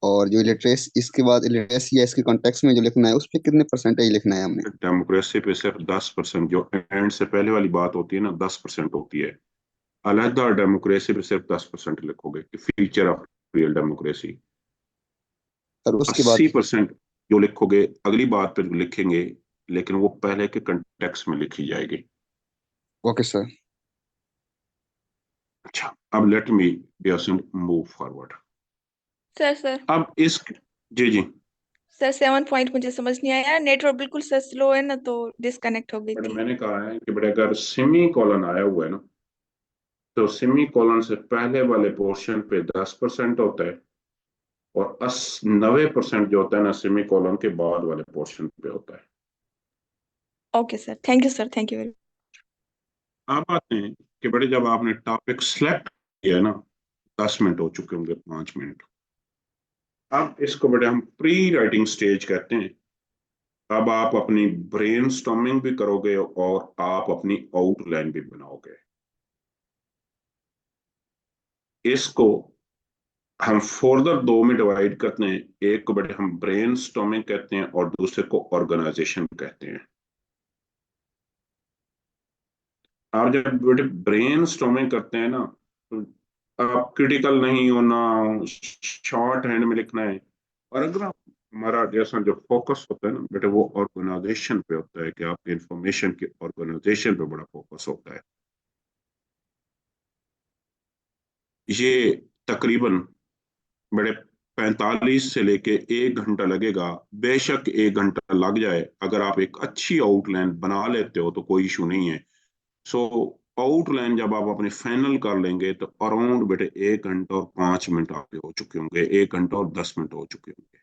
और जो इलिटरेसी इसके बाद इलिटरेसी है, इसके कॉन्टेक्स्ट में जो लिखना है उस पे कितने परसेंटेज लिखना है हमने? डेमोक्रेसी पे सिर्फ 10%, जो एंड से पहले वाली बात होती है ना, 10% होती है। अलहदा डेमोक्रेसी पे सिर्फ 10% लिखोगे कि feature of real democracy. Sir उसके बाद 80% जो लिखोगे अगली बात पे लिखेंगे, लेकिन वो पहले के कंटेक्स्ट में लिखी जाएगी। Okay sir. अच्छा, अब let me move forward. Sir अब इस जी जी सर 7 पॉइंट मुझे समझ नहीं आया, नेटवर्क बिल्कुल सर स्लो है ना, तो डिस्कनेक्ट हो गई बट थी। मैंने कहा है कि बड़े अगर सेमी कॉलन आया हुआ है ना, तो सेमी कॉलन से पहले वाले पोर्शन पे 10% होता है, और 90% जो होता है ना, सेमी कॉलन के बाद वाले पोर्शन पे होता है। Okay sir, thank you sir, thank you very. अब आते हैं कि बड़े जब आपने टॉपिक सिलेक्ट किया ना, 10 मिनट हो चुके होंगे, 5 मिनट। अब इसको बड़े हम प्री राइटिंग स्टेज कहते हैं। अब आप अपनी ब्रेनस्टॉर्मिंग भी करोगे और आप अपनी आउटलाइन भी बनाओगे। इसको हम फर्दर 2 में डिवाइड करते हैं। एक को बड़े हम ब्रेनस्टॉर्मिंग कहते हैं और दूसरे को ऑर्गेनाइजेशन कहते हैं। आप जब बेटे ब्रेनस्टॉर्मिंग करते हैं ना, तो आप क्रिटिकल नहीं होना, शॉर्ट हैंड में लिखना है। और अगर आप हमारा जैसा जो फोकस होता है ना बेटे, वो ऑर्गेनाइजेशन पे होता है कि आपकी इंफॉर्मेशन की ऑर्गेनाइजेशन पे बड़ा फोकस होता है। ये तकरीबन बड़े 45 से लेके 1 घंटा लगेगा। बेशक 1 घंटा लग जाए, अगर आप एक अच्छी आउटलाइन बना लेते हो तो कोई इशू नहीं है। सो आउटलाइन जब आप अपनी फाइनल कर लेंगे तो अराउंड बेटे 1 घंटा और 5 मिनट आपके हो चुके होंगे, 1 घंटा और 10 मिनट हो चुके होंगे।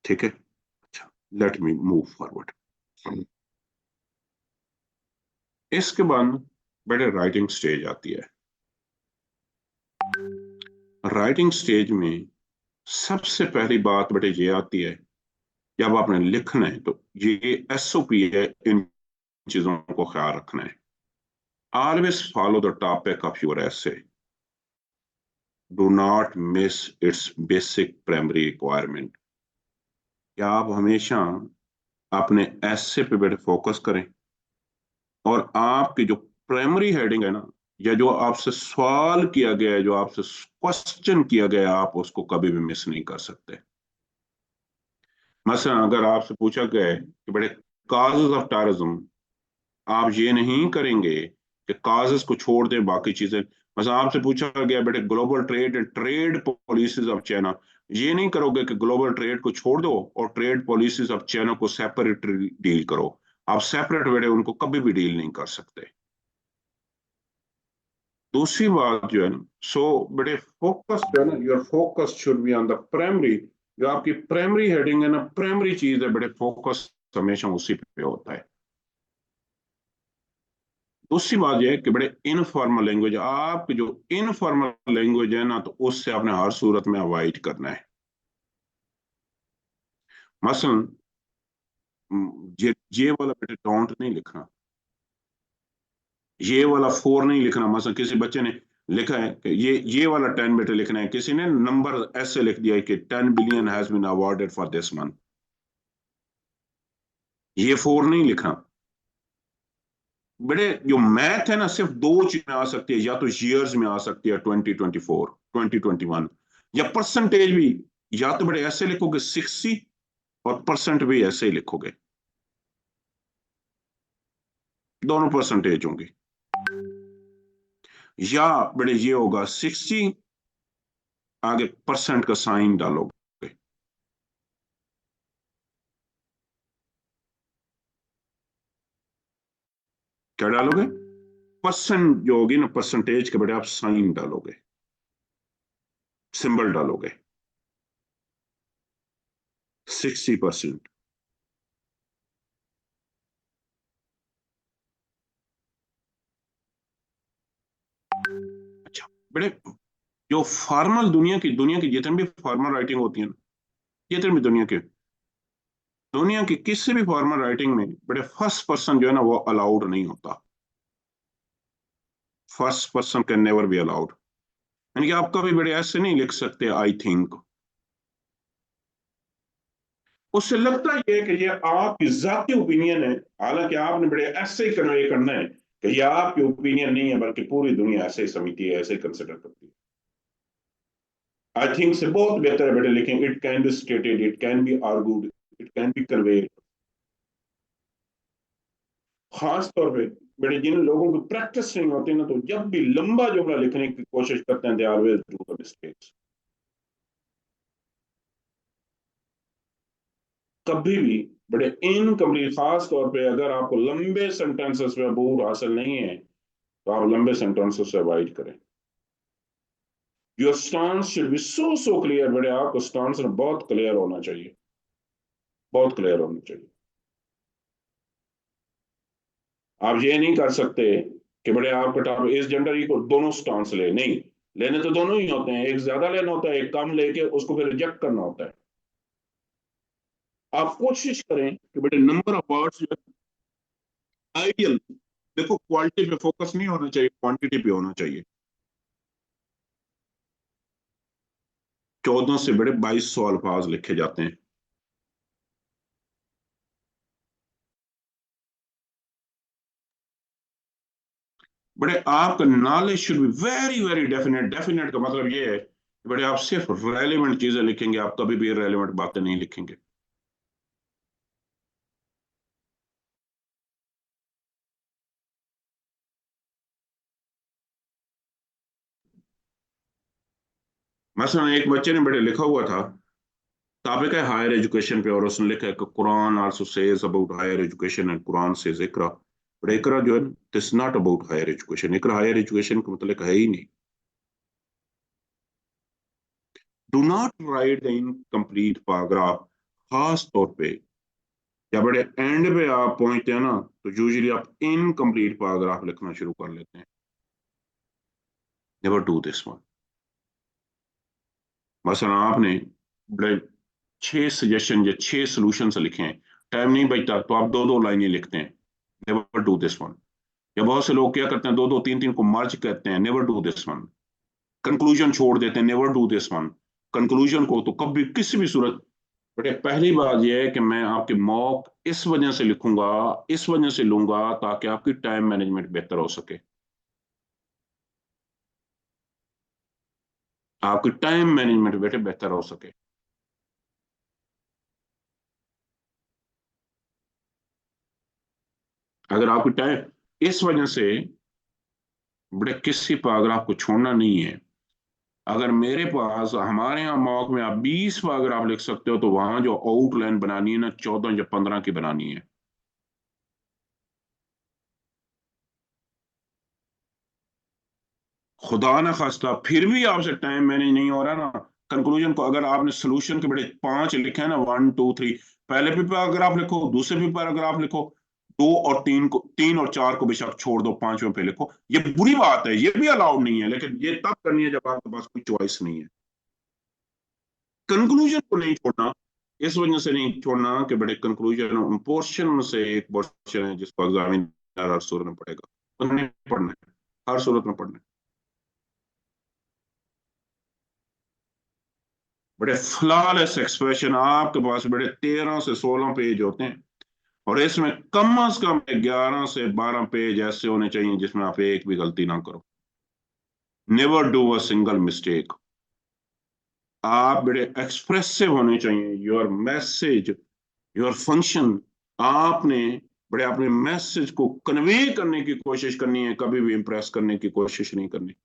ठीक है, अच्छा, लेट मी मूव फॉरवर्ड। इसके बाद बेटे राइटिंग स्टेज आती है। राइटिंग स्टेज में सबसे पहली बात बेटे ये आती है, जब आपने लिखना है तो ये SOP है, इन चीजों को ख्याल रखना है। Always follow the topic of your essay, do not miss it's basic primary requirement. क्या आप हमेशा अपने एसे पे बेटे फोकस करें, और आपकी जो प्राइमरी हेडिंग है ना, या जो आपसे सवाल किया गया है, जो आपसे क्वेश्चन किया गया है, आप उसको कभी भी मिस नहीं कर सकते। मसलन अगर आपसे पूछा गया है कि बड़े काजेज ऑफ टेररिज्म, आप ये नहीं करेंगे कि काजेज को छोड़ दें बाकी चीजें। मतलब आपसे पूछा गया बेटे global trade and trade policies of China, ये नहीं करोगे कि ग्लोबल ट्रेड को छोड़ दो और ट्रेड पॉलिसीज ऑफ चाइना को सेपरेट डील करो। आप सेपरेट बेटे उनको कभी भी डील नहीं कर सकते। दूसरी बात जो है ना, सो बेटे फोकस जो है ना, your focus should be on the primary. जो आपकी प्राइमरी हेडिंग है ना, प्राइमरी चीज है बेटे, फोकस हमेशा उसी पे होता है। दूसरी बात यह है कि बड़े इनफॉर्मल लैंग्वेज, आपकी जो इनफॉर्मल लैंग्वेज है ना, तो उससे आपने हर सूरत में अवॉइड करना है। मसलन ये वाला बेटे डोंट नहीं लिखना, ये वाला फोर नहीं लिखना। मसलन किसी बच्चे ने लिखा है कि ये वाला 10 बेटे लिखना है, किसी ने नंबर ऐसे लिख दिया है कि 10 billion has been awarded for this month, ये 4 नहीं लिखा। बेटे जो मैथ है ना सिर्फ 2 चीज में आ सकती है, या तो ईयर्स में आ सकती है 2024 2021, या परसेंटेज भी, या तो बेटे ऐसे लिखोगे 60 और परसेंट भी ऐसे ही लिखोगे, दोनों परसेंटेज होंगे, या बेटे ये होगा 60 आगे परसेंट का साइन डालोगे। क्या डालोगे? परसेंट जो होगी ना परसेंटेज के बेटे आप साइन डालोगे, सिंबल डालोगे 60%। अच्छा बेटे जो फॉर्मल दुनिया की जितनी भी फॉर्मल राइटिंग होती है ना, जितनी भी दुनिया की किसी भी फॉर्मल राइटिंग में बेटे फर्स्ट पर्सन जो है ना वो अलाउड नहीं होता, first person can never be allowed. यानी कि आप कभी बड़े ऐसे नहीं लिख सकते आई थिंक, उससे लगता ये है कि ये आपकी जाती ओपिनियन है, हालांकि आपने बड़े ऐसे ही कन्वे करना है कि ये आपकी ओपिनियन नहीं है बल्कि पूरी दुनिया ऐसे ही समझती है, ऐसे ही कंसिडर करती है। आई थिंक से बहुत बेहतर है बेटे लिखेंगे it can be stated, it can be argued, it can be conveyed. खास तौर पे बेटे जिन लोगों की प्रैक्टिस नहीं होती ना, तो जब भी लंबा जुमला लिखने की कोशिश करते हैं they always do the mistakes. कभी भी बड़े इनकम्प्लीट, खास तौर पे अगर आपको लंबे सेंटेंसेस में अबूर हासिल नहीं है तो आप लंबे सेंटेंसेस से अवॉइड करें। Your stance should be so clear, बड़े आपको स्टांस बहुत क्लियर होना चाहिए, बहुत क्लियर होना चाहिए। आप ये नहीं कर सकते कि बड़े आपका टॉपिक इस जेंडर को दोनों स्टांस ले, नहीं, लेने तो दोनों ही होते हैं, एक ज्यादा लेना होता है, एक कम लेके उसको फिर रिजेक्ट करना होता है। आप कोशिश करें कि बेटे नंबर ऑफ वर्ड्स जो आइडियल, देखो क्वालिटी पे फोकस नहीं होना चाहिए, क्वांटिटी पे होना चाहिए। 14 से बड़े 2200 अल्फाज लिखे जाते हैं। बड़े आपका knowledge should be very very definite. Definite का मतलब ये है कि बड़े आप सिर्फ रेलिवेंट चीजें लिखेंगे, आप कभी भी रेलिवेंट बातें नहीं लिखेंगे। मसलन एक बच्चे ने बड़े लिखा हुआ था, टॉपिक है हायर एजुकेशन पे, और उसने लिखा है कि Quran also says about higher education and Quran says इकरा। बट इकरा जो है this not about higher education, इकरा हायर एजुकेशन का मतलब है ही नहीं। Do not write the incomplete paragraph. खास तौर पे जब बड़े एंड पे आप पहुंचते हैं ना तो यूजुअली आप इनकम्प्लीट पैराग्राफ लिखना शुरू कर लेते हैं। Never do this one. मसलन आपने बड़े 6 सजेशन या 6 सोल्यूशन लिखे हैं, टाइम नहीं बचता तो आप 2-2 लाइनें लिखते हैं। Never do this one. या बहुत से लोग क्या करते हैं 2-2 3-3 को मर्ज करते हैं। Never do this one. Conclusion छोड़ देते हैं। Never do this one. Conclusion को तो कभी किसी भी सूरत, बेटे पहली बात यह है कि मैं आपके मॉक इस वजह से लिखूंगा, इस वजह से लूंगा ताकि आपकी टाइम मैनेजमेंट बेहतर हो सके, आपकी टाइम मैनेजमेंट बेटे बेहतर हो सके। अगर आपकी टाइम इस वजह से बड़े किसी पैराग्राफ को छोड़ना नहीं है। अगर मेरे पास हमारे यहाँ मॉक में आप 20 पैराग्राफ लिख सकते हो तो वहां जो आउटलाइन बनानी है ना 14 या 15 की बनानी है। खुदा ना खास्ता फिर भी आपसे टाइम मैनेज नहीं हो रहा ना, कंक्लूजन को अगर आपने सोल्यूशन के बड़े 5 लिखे हैं ना 1 2 3, पहले भी पैराग्राफ लिखो, दूसरे भी पैराग्राफ लिखो, 2 और 3 और 4 को बेशक छोड़ दो, 5वें पे लिखो। ये बुरी बात है, ये भी अलाउड नहीं है, लेकिन ये तब करनी है जब आपके पास कोई चॉइस नहीं है। कंक्लूजन को नहीं छोड़ना, इस वजह से नहीं छोड़ना कि बड़े कंक्लूजन पोर्शन में से एक पोर्शन है जिसको एग्जामिनर हर सूरत में पढ़ेगा, नहीं पढ़ना है, हर सूरत में पढ़ना है। बड़े फ्लॉलेस एक्सप्रेशन आपके पास बड़े 13 से 16 पेज होते हैं, और इसमें कम से कम 11 से 12 पेज ऐसे होने चाहिए जिसमें आप एक भी गलती ना करो। Never do a single mistake. आप बड़े एक्सप्रेसिव होने चाहिए। योर मैसेज, योर फंक्शन, आपने बड़े अपने मैसेज को कन्वे करने की कोशिश करनी है, कभी भी इंप्रेस करने की कोशिश नहीं करनी।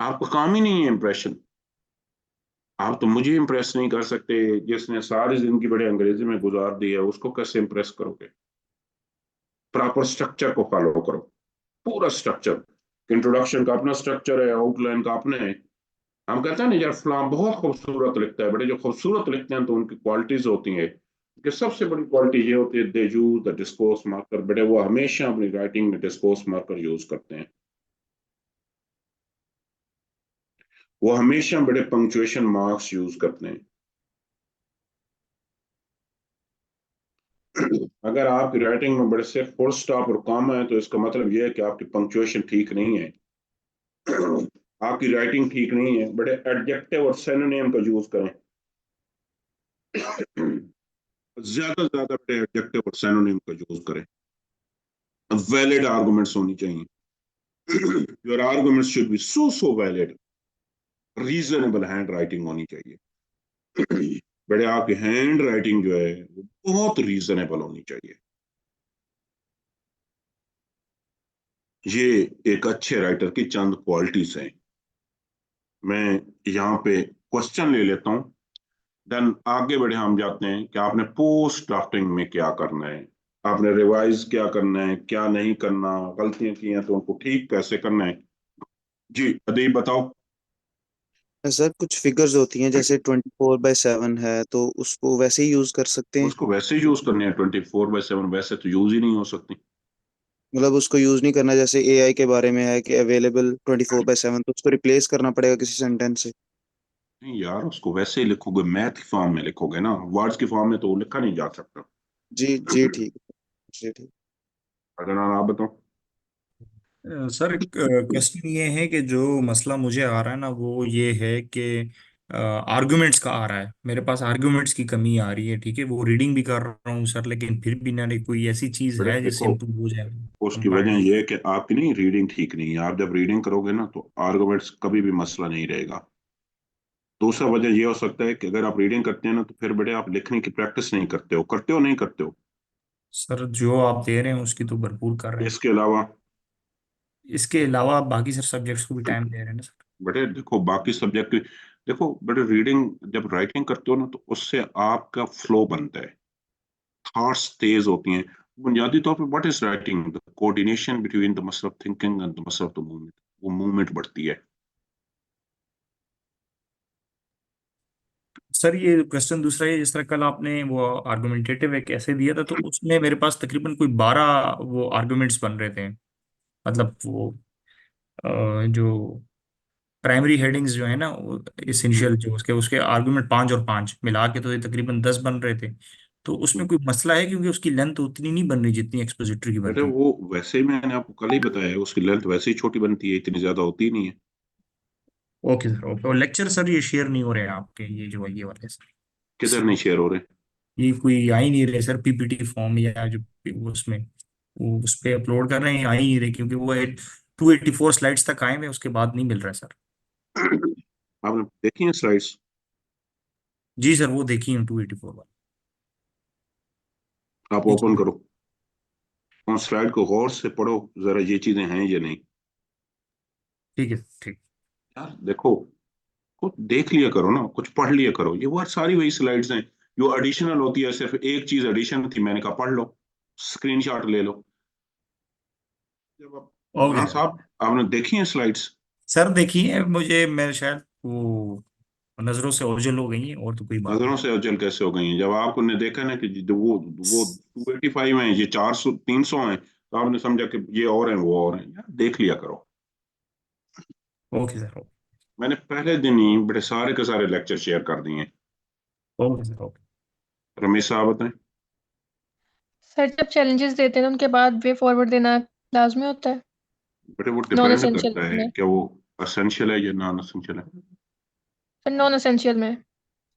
आपका काम ही नहीं है इंप्रेशन। आप तो मुझे इंप्रेस नहीं कर सकते, जिसने सारी जिंदगी बड़े अंग्रेजी में गुजार दी है उसको कैसे इंप्रेस करोगे? प्रॉपर स्ट्रक्चर को फॉलो करो, पूरा स्ट्रक्चर। इंट्रोडक्शन का अपना स्ट्रक्चर है, आउटलाइन का अपना है। हम कहते हैं ना यार फलां बहुत खूबसूरत लिखता है, बड़े जो खूबसूरत लिखते हैं तो उनकी क्वालिटीज होती हैं कि सबसे बड़ी क्वालिटी ये होती है दे यूज द डिस्कोर्स मार्कर। बड़े वो हमेशा अपनी राइटिंग में डिस्कोर्स मार्कर यूज करते हैं। वो हमेशा बड़े पंक्चुएशन मार्क्स यूज करते हैं। अगर आपकी राइटिंग में बड़े सिर्फ फुल स्टॉप और कॉमा है तो इसका मतलब यह है कि आपकी पंक्चुएशन ठीक नहीं है, आपकी राइटिंग ठीक नहीं है। बड़े एडजेक्टिव और सिनोनिम का यूज करें, ज्यादा से ज्यादा बड़े एडजेक्टिव और सिनोनिम का यूज करें। वैलिड आर्गुमेंट्स होनी चाहिए। Your arguments should be so valid. Reasonable hand writing होनी चाहिए। बड़े आपकी हैंड राइटिंग जो है वो बहुत रीजनेबल होनी चाहिए। ये एक अच्छे राइटर की चंद क्वालिटीज हैं। मैं यहाँ पे क्वेश्चन ले लेता हूँ, देन आगे बढ़े हम जाते हैं कि आपने पोस्ट ड्राफ्टिंग में क्या करना है, आपने रिवाइज क्या करना है, क्या नहीं करना, गलतियां की हैं तो उनको ठीक कैसे करना है। जी अदीब बताओ। सर कुछ फिगर्स होती हैं जैसे 24/7 है तो उसको वैसे ही यूज कर सकते हैं, उसको वैसे ही यूज करने हैं 24/7, वैसे तो यूज ही नहीं हो सकती। मतलब उसको यूज नहीं करना। जैसे एआई के बारे में है कि अवेलेबल 24/7, तो उसको रिप्लेस करना पड़ेगा किसी सेंटेंस से। नहीं यार, उसको वैसे ही लिखोगे, मैथ की फॉर्म में लिखोगे ना, वर्ड्स की फॉर्म में तो वो लिखा नहीं जा सकता। जी जी ठीक है, जी ठीक। अगर आप बताओ। सर क्वेश्चन ये है कि जो मसला मुझे आ रहा है ना वो ये है कि आर्गुमेंट्स का आ रहा है, मेरे पास आर्गुमेंट्स की कमी आ रही है। ठीक है, वो रीडिंग भी कर रहा हूँ सर, लेकिन फिर भी ना कोई ऐसी चीज बड़े है जिससे देखो, इम्प्रूव हो जाए उसकी वजह कंपैरेटिव। यह है कि आपकी नहीं रीडिंग ठीक नहीं है। आप जब रीडिंग करोगे ना तो आर्गुमेंट्स कभी भी मसला नहीं रहेगा। दूसरा वजह यह हो सकता है कि अगर आप रीडिंग करते हैं ना तो फिर बड़े आप लिखने की प्रैक्टिस नहीं करते हो। करते हो नहीं करते हो? सर जो आप दे रहे हैं उसकी तो भरपूर कर रहे हैं। इसके अलावा इसके अलावा आप बाकी सर सब्जेक्ट्स को भी टाइम दे रहे हैं ना सर। बड़े देखो, बाकी सब्जेक्ट देखो, बड़े रीडिंग जब राइटिंग करते हो ना तो उससे आपका फ्लो बनता है, थॉट्स तेज होती हैं। बुनियादी तौर पे what is writing? The coordination between the muscle of thinking and the muscle of the movement. वो मूवमेंट बढ़ती है। सर ये क्वेश्चन दूसरा है, जिस तरह कल आपने वो आर्गुमेंटेटिव एक ऐसे दिया था तो उसमें मेरे पास तकरीबन कोई 12 वो आर्गुमेंट्स बन रहे थे। मतलब वो जो प्राइमरी हेडिंग्स जो है ना, इसेंशियल जो उसके उसके आर्गुमेंट 5 और 5 मिला के तो ये तकरीबन 10 बन रहे थे। तो उसमें कोई मसला है क्योंकि उसकी लेंथ उतनी नहीं बन रही जितनी एक्सपोजिटरी की अरे बनती है। वो वैसे ही मैंने आपको कल ही बताया है, उसकी लेंथ वैसे ही छोटी बनती है, इतनी ज्यादा होती ही नहीं है। Okay sir, okay. और लेक्चर सर ये शेयर नहीं हो रहे हैं आपके, ये जो ये वाले सर किधर नहीं शेयर हो रहे? ये कोई आ ही नहीं रहे सर, पीपीटी फॉर्म या जो वो उसमें वो उस पे अपलोड कर रहे हैं, आ ही नहीं रहे क्योंकि वो 284 स्लाइड्स तक आए हुए, उसके बाद नहीं मिल रहा है सर। आपने देखी है स्लाइड्स? जी सर, वो देखी हूँ 284 वाला। आप जी ओपन करो, उन स्लाइड को गौर से पढ़ो जरा, ये चीजें हैं या नहीं। ठीक है, ठीक। यार देखो, कुछ देख लिया करो ना, कुछ पढ़ लिया करो। ये वो सारी वही स्लाइड्स हैं जो एडिशनल होती है। सिर्फ एक चीज एडिशन थी, मैंने कहा पढ़ लो, स्क्रीनशॉट ले लो। जब आप ओके हाँ सर। साहब, आपने देखी है स्लाइड्स? सर देखिए, मुझे मैं शायद वो नजरों से ओझल हो गई है, और तो कोई बात नजरों नहीं। से ओझल कैसे हो गई हैं? जब आपने देखा ना कि वो 285 हैं, ये 400 300 हैं, तो आपने समझा कि ये और हैं वो और हैं। यार देख लिया करो। ओके सर, मैंने पहले दिन ही बड़े सारे के सारे लेक्चर शेयर कर दिए हैं। Okay sir, okay. रमेश साहब बताएं। सर जब चैलेंजेस देते हैं तो उनके बाद वे फॉरवर्ड देना लाजमी होता है बेटे वो नॉन डिपेंड एसेंशियल करता है में? कि वो असेंशियल है या नॉन असेंशियल है। फिर नॉन एसेंशियल में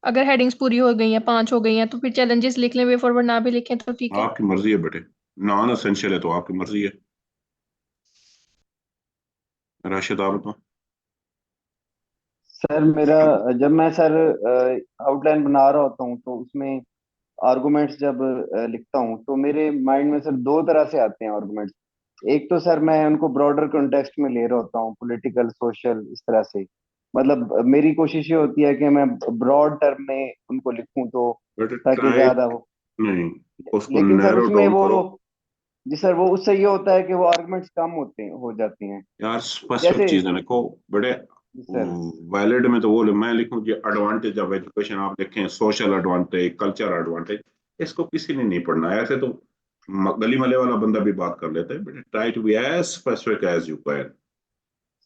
अगर हेडिंग्स पूरी हो गई हैं, 5 हो गई हैं, तो फिर चैलेंजेस लिख लें, वे फॉरवर्ड ना भी लिखें तो ठीक है। आपकी मर्जी है बेटे, नॉन एसेंशियल है तो आपकी मर्जी है। राशिद आप बताओ। सर मेरा जब मैं सर आउटलाइन बना रहा होता हूँ तो उसमें आर्गुमेंट्स जब लिखता हूँ तो मेरे माइंड में सर दो तरह से आते हैं आर्गुमेंट्स। एक तो सर मैं उनको ब्रॉडर कॉन्टेक्स्ट में ले रहा होता हूँ, पॉलिटिकल सोशल इस तरह से। मतलब मेरी कोशिश ये होती है कि मैं ब्रॉड टर्म में उनको लिखूं तो बेटे ताकि ज्यादा टाइप वो। नहीं, उसको लेकिन सर नैरो उसमें डाउन वो करो। जी सर वो उससे ये होता है कि वो आर्गुमेंट्स कम होते हैं, हो जाती हैं। यार स्पेसिफिक जैसे चीजें लिखो बेटे। जी सर। वैलिड में तो वो मैं लिखूं कि एडवांटेज ऑफ एजुकेशन, आप लिखें सोशल एडवांटेज, कल्चर एडवांटेज, इसको किसी ने नहीं पढ़ना है। ऐसे तो गली मले वाला बंदा भी बात कर लेता है। बेटे try to be as specific as you can.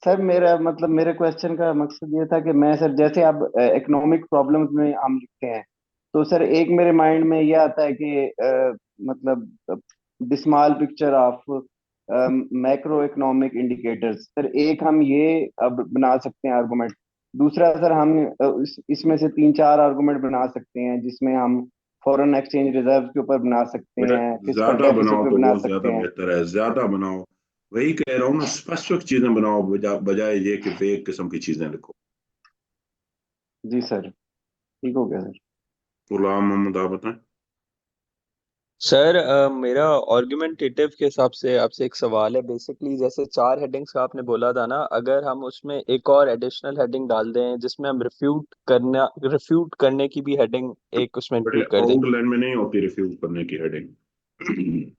Sir मेरा मतलब मेरे क्वेश्चन का मकसद ये था कि मैं सर जैसे अब इकोनॉमिक प्रॉब्लम्स में हम लिखते हैं तो सर एक मेरे माइंड में ये आता है कि मतलब the small picture of macro economic indicators. Sir एक हम ये अब बना सकते हैं आर्गुमेंट। दूसरा सर हम इसमें से 3-4 आर्गुमेंट बना सकते हैं जिसमें हम फॉरेन एक्सचेंज रिजर्व के ऊपर बना सकते बेटा हैं, फिस्कल ज्यादा डेफिसिट बनाओ पे तो बना वो सकते ज्यादा हैं। बेहतर है, ज्यादा बनाओ। वही कह रहा हूँ ना, स्पेसिफिक चीजें बनाओ बजाय ये कि फेक किस्म की चीजें लिखो। जी सर ठीक हो गया सर। गुलाम मोहम्मद आप बताएं। सर मेरा आर्गुमेंटेटिव के हिसाब से आपसे एक सवाल है। बेसिकली जैसे 4 हेडिंग्स का आपने बोला था ना, अगर हम उसमें एक और एडिशनल हेडिंग डाल दें जिसमें हम रिफ्यूट करने की भी हेडिंग एक उसमें बेटे इंक्लूड कर दें। आउटलाइन में नहीं होती रिफ्यूज करने की हेडिंग।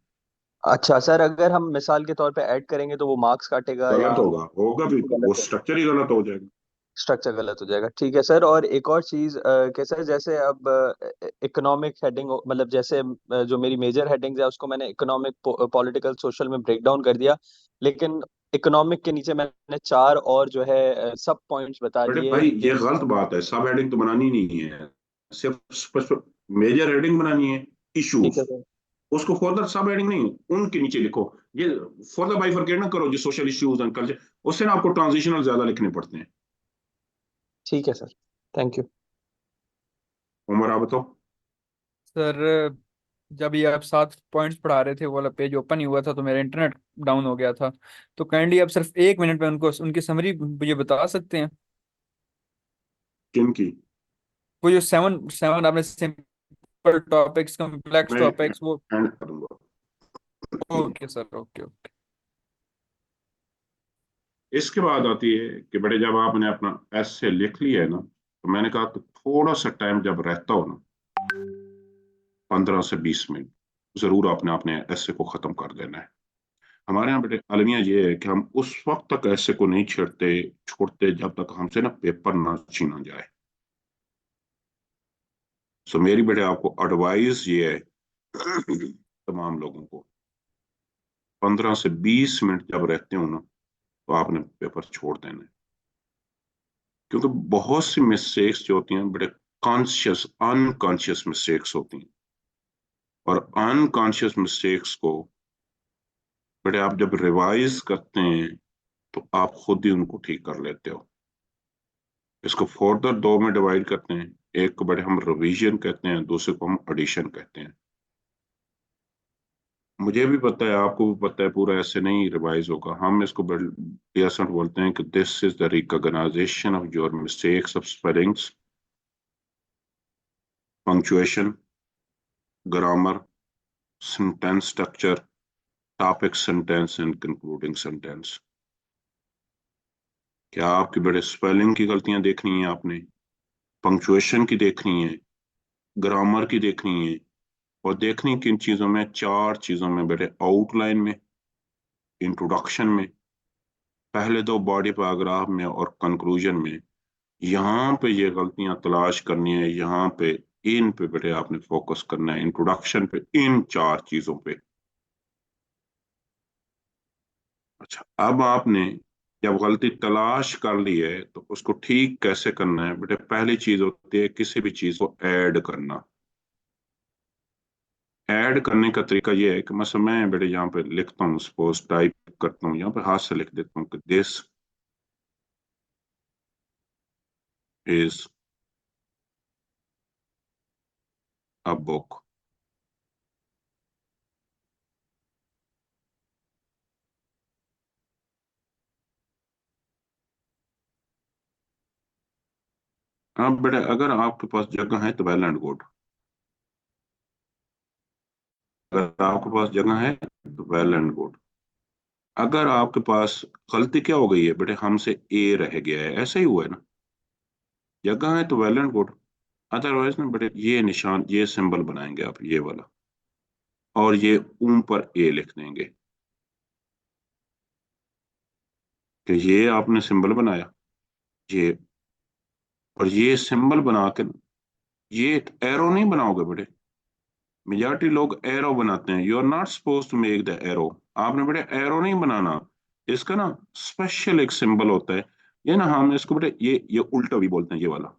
अच्छा सर, अगर हम मिसाल के तौर पे ऐड करेंगे तो वो मार्क्स काटेगा या गलत होगा, होगा भी तो वो गलत है? स्ट्रक्चर ही गलत हो जाएगा। स्ट्रक्चर गलत हो जाएगा, ठीक है सर। और एक और चीज कि सर जैसे अब इकोनॉमिक हेडिंग, मतलब जैसे जो मेरी मेजर हेडिंग्स है उसको मैंने इकोनॉमिक, पॉलिटिकल, सोशल में ब्रेक डाउन कर दिया, लेकिन इकोनॉमिक के नीचे मैंने 4 और जो है सब पॉइंट्स बता बेटे दिए भाई कि। ये गलत बात है, सब हेडिंग तो बनानी नहीं है, सिर्फ मेजर हेडिंग बनानी है। ठीक इश्यूज, है सर। उसको फर्दर सब हेडिंग नहीं, उनके नीचे लिखो। ये फर्दर बाइफरकेट ना करो, जो सोशल इश्यूज एंड कल्चर, उससे ना आपको ट्रांजिशनल ज्यादा लिखने पड़ते हैं। ठीक है सर, थैंक यू। उमर आप बताओ। सर जब ये आप 7 पॉइंट्स पढ़ा रहे थे, वो वाला पेज ओपन ही हुआ था तो मेरा इंटरनेट डाउन हो गया था। तो काइंडली आप सिर्फ 1 मिनट में उनको उनकी समरी मुझे बता सकते हैं? किन की? वो जो 7 आपने सिंपल टॉपिक्स, कॉम्प्लेक्स मैं टॉपिक्स, वो। एंड करूंगा। Okay sir, okay okay. इसके बाद आती है कि बेटे जब आपने अपना एसे लिख लिया है ना, तो मैंने कहा कि थोड़ा सा टाइम जब रहता हो ना, 15 से 20 मिनट, जरूर आपने अपने एसे को खत्म कर देना है। हमारे यहाँ बेटे अलमिया ये है कि हम उस वक्त तक ऐसे को नहीं छोड़ते जब तक हमसे ना पेपर ना छीना जाए। सो मेरी बेटे आपको एडवाइस ये है तमाम लोगों को, 15 से 20 मिनट जब रहते हो ना, तो आपने पेपर छोड़ देना है। क्योंकि बहुत सी मिस्टेक्स जो होती हैं बड़े कॉन्शियस अनकॉन्शियस मिस्टेक्स होती हैं, और अनकॉन्शियस मिस्टेक्स को बड़े आप जब रिवाइज करते हैं तो आप खुद ही उनको ठीक कर लेते हो। इसको फर्दर 2 में डिवाइड करते हैं, एक को बड़े हम रिवीजन कहते हैं, दूसरे को हम एडिशन कहते हैं। मुझे भी पता है, आपको भी पता है, पूरा ऐसे नहीं रिवाइज होगा। हम इसको बोलते हैं कि this is the recognisation of your mistakes of spellings, punctuation, grammar, sentence structure, topic sentence and concluding sentence. क्या आपकी बड़े स्पेलिंग की गलतियां देखनी है आपने, पंक्चुएशन की देखनी है, ग्रामर की देखनी है, और देखनी किन चीजों में? 4 चीजों में बेटे, आउटलाइन में, इंट्रोडक्शन में, पहले 2 बॉडी पैराग्राफ में, और कंक्लूजन में। यहाँ पे ये गलतियां तलाश करनी है, यहाँ पे इन पे बेटे आपने फोकस करना है, इंट्रोडक्शन पे, इन 4 चीजों पे। अच्छा, अब आपने जब गलती तलाश कर ली है तो उसको ठीक कैसे करना है बेटे? पहली चीज होती है किसी भी चीज को ऐड करना। ऐड करने का तरीका ये है कि मैं बेटे यहाँ पे लिखता हूँ, सपोज टाइप करता हूँ, यहाँ पे हाथ से लिख देता हूँ कि दिस इज a book. अब बेटा अगर आपके पास जगह है तो वेल एंड गुड, अगर आपके पास जगह है तो वेल एंड गुड। अगर आपके पास गलती क्या हो गई है बेटे, हमसे ए रह गया है, ऐसा ही हुआ है ना, जगह है तो वेल एंड गुड। अदरवाइज ना बेटे ये निशान, ये सिंबल बनाएंगे आप, ये वाला, और ये ऊपर ए लिख देंगे कि ये आपने सिंबल बनाया, ये, और ये सिंबल बना के ये एरो नहीं बनाओगे बेटे। मेजॉरिटी लोग एरो बनाते हैं, you are not suppose to make the arrow. आपने बेटे एरो नहीं बनाना, इसका ना स्पेशल एक सिंबल होता है, ये ना हम इसको बेटे ये उल्टा भी बोलते हैं, ये वाला।